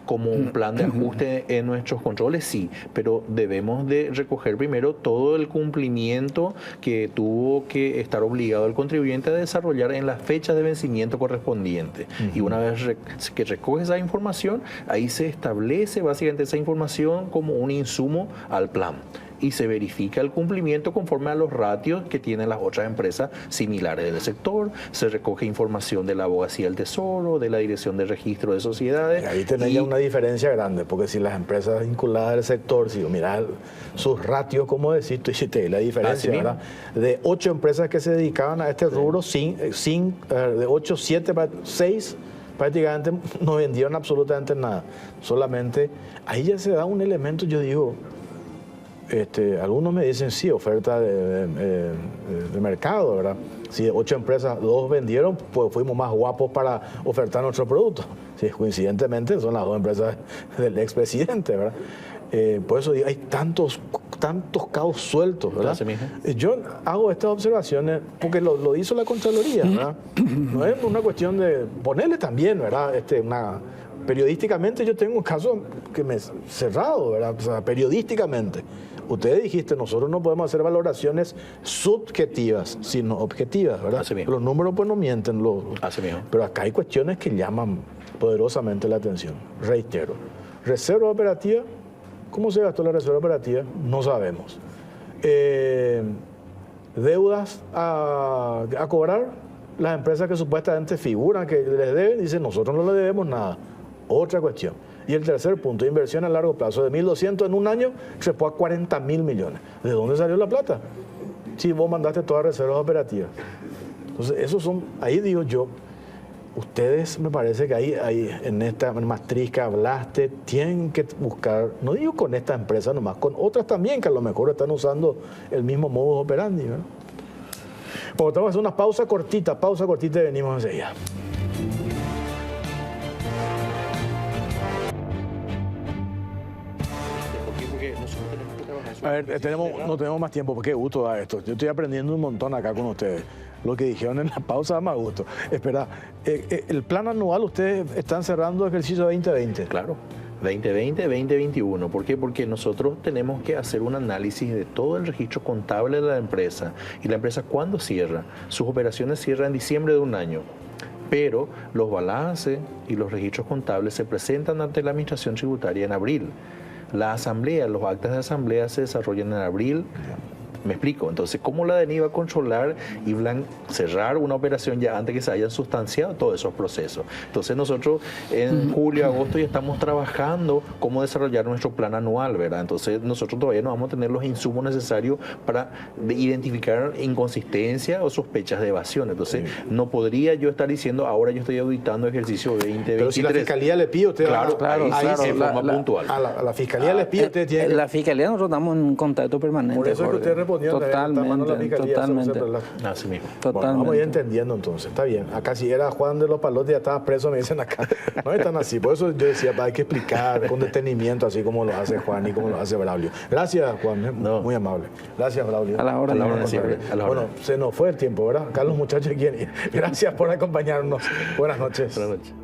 Speaker 5: Como un plan de ajuste en nuestros controles, sí, pero debemos de recoger primero todo el cumplimiento que tuvo que estar obligado el contribuyente a desarrollar en las fechas de vencimiento correspondientes. Y una vez que recoge esa información, ahí se establece básicamente esa información como un insumo al plan. y se verifica el cumplimiento conforme a los ratios que tienen las otras empresas similares del sector. Se recoge información de la Abogacía del Tesoro, de la Dirección de Registro de Sociedades.
Speaker 1: Y ahí tenés ya una diferencia grande, porque si las empresas vinculadas al sector, si mirás sus ratios, como decís, tú hiciste la diferencia, ¿verdad? De 8 empresas que se dedicaban a este rubro, de 8, 7, 6 prácticamente no vendieron absolutamente nada. Solamente, ahí ya se da un elemento, yo digo, algunos me dicen, sí, oferta de mercado, ¿verdad? Si de 8 empresas, 2 vendieron, pues fuimos más guapos para ofertar nuestro producto. Sí, coincidentemente son las 2 empresas del expresidente, ¿verdad? Por eso digo, hay tantos cabos sueltos, ¿verdad? Yo hago estas observaciones porque lo hizo la Contraloría, ¿verdad? No es una cuestión de ponerle también, ¿verdad? Periodísticamente yo tengo un caso que me cerrado, ¿verdad? O sea, periodísticamente. Ustedes dijiste, nosotros no podemos hacer valoraciones subjetivas, sino objetivas, ¿verdad? Los números pues no mienten. Pero acá hay cuestiones que llaman poderosamente la atención. Reitero, reserva operativa, ¿cómo se gastó la reserva operativa? No sabemos. Deudas a cobrar, las empresas que supuestamente figuran que les deben, dicen, nosotros no le debemos nada. Otra cuestión. Y el tercer punto, inversión a largo plazo, de 1.200 en un año, trepó a 40.000 millones. ¿De dónde salió la plata? Si vos mandaste todas las reservas operativas. Entonces, esos son, ahí digo yo, ustedes me parece que ahí en esta matriz que hablaste, tienen que buscar, no digo con esta empresa nomás, con otras también que a lo mejor están usando el mismo modus operandi, ¿verdad? Bueno, vamos a hacer una pausa cortita y venimos enseguida. A ver, no tenemos más tiempo, porque qué gusto da esto. Yo estoy aprendiendo un montón acá con ustedes. Lo que dijeron en la pausa da más gusto. Espera, el plan anual, ustedes están cerrando ejercicio 2020.
Speaker 5: Claro, 2020, 2021. ¿Por qué? Porque nosotros tenemos que hacer un análisis de todo el registro contable de la empresa. Y la empresa, ¿cuándo cierra? Sus operaciones cierran en diciembre de un año. Pero los balances y los registros contables se presentan ante la Administración Tributaria en abril. La asamblea, los actas de asamblea se desarrollan en abril. Me explico. Entonces, ¿cómo la DENI va a controlar y cerrar una operación ya antes que se hayan sustanciado todos esos procesos? Entonces, nosotros en julio, agosto ya estamos trabajando cómo desarrollar nuestro plan anual, ¿verdad? Entonces, nosotros todavía no vamos a tener los insumos necesarios para identificar inconsistencias o sospechas de evasión. Entonces, no podría yo estar diciendo, ahora yo estoy auditando ejercicio 2023.
Speaker 1: Pero si la Fiscalía le pide, usted
Speaker 5: claro, en forma puntual.
Speaker 1: A la Fiscalía le pide, usted tiene...
Speaker 4: La Fiscalía nosotros estamos en contacto permanente.
Speaker 1: Por eso es que usted respondió.
Speaker 4: Totalmente.
Speaker 5: Así mismo.
Speaker 1: Bueno, vamos a ir entendiendo entonces, está bien. Acá si era Juan de los Palotes ya estaba preso, me dicen acá. No es tan así, por eso yo decía, hay que explicar con detenimiento, así como lo hace Juan y como lo hace Braulio. Gracias, Juan, muy amable. Gracias, Braulio.
Speaker 4: A la hora
Speaker 5: siempre.
Speaker 1: Bueno, se nos fue el tiempo, ¿verdad? Acá los muchachos quieren ir. Gracias por acompañarnos. Buenas noches.
Speaker 5: Buenas noches.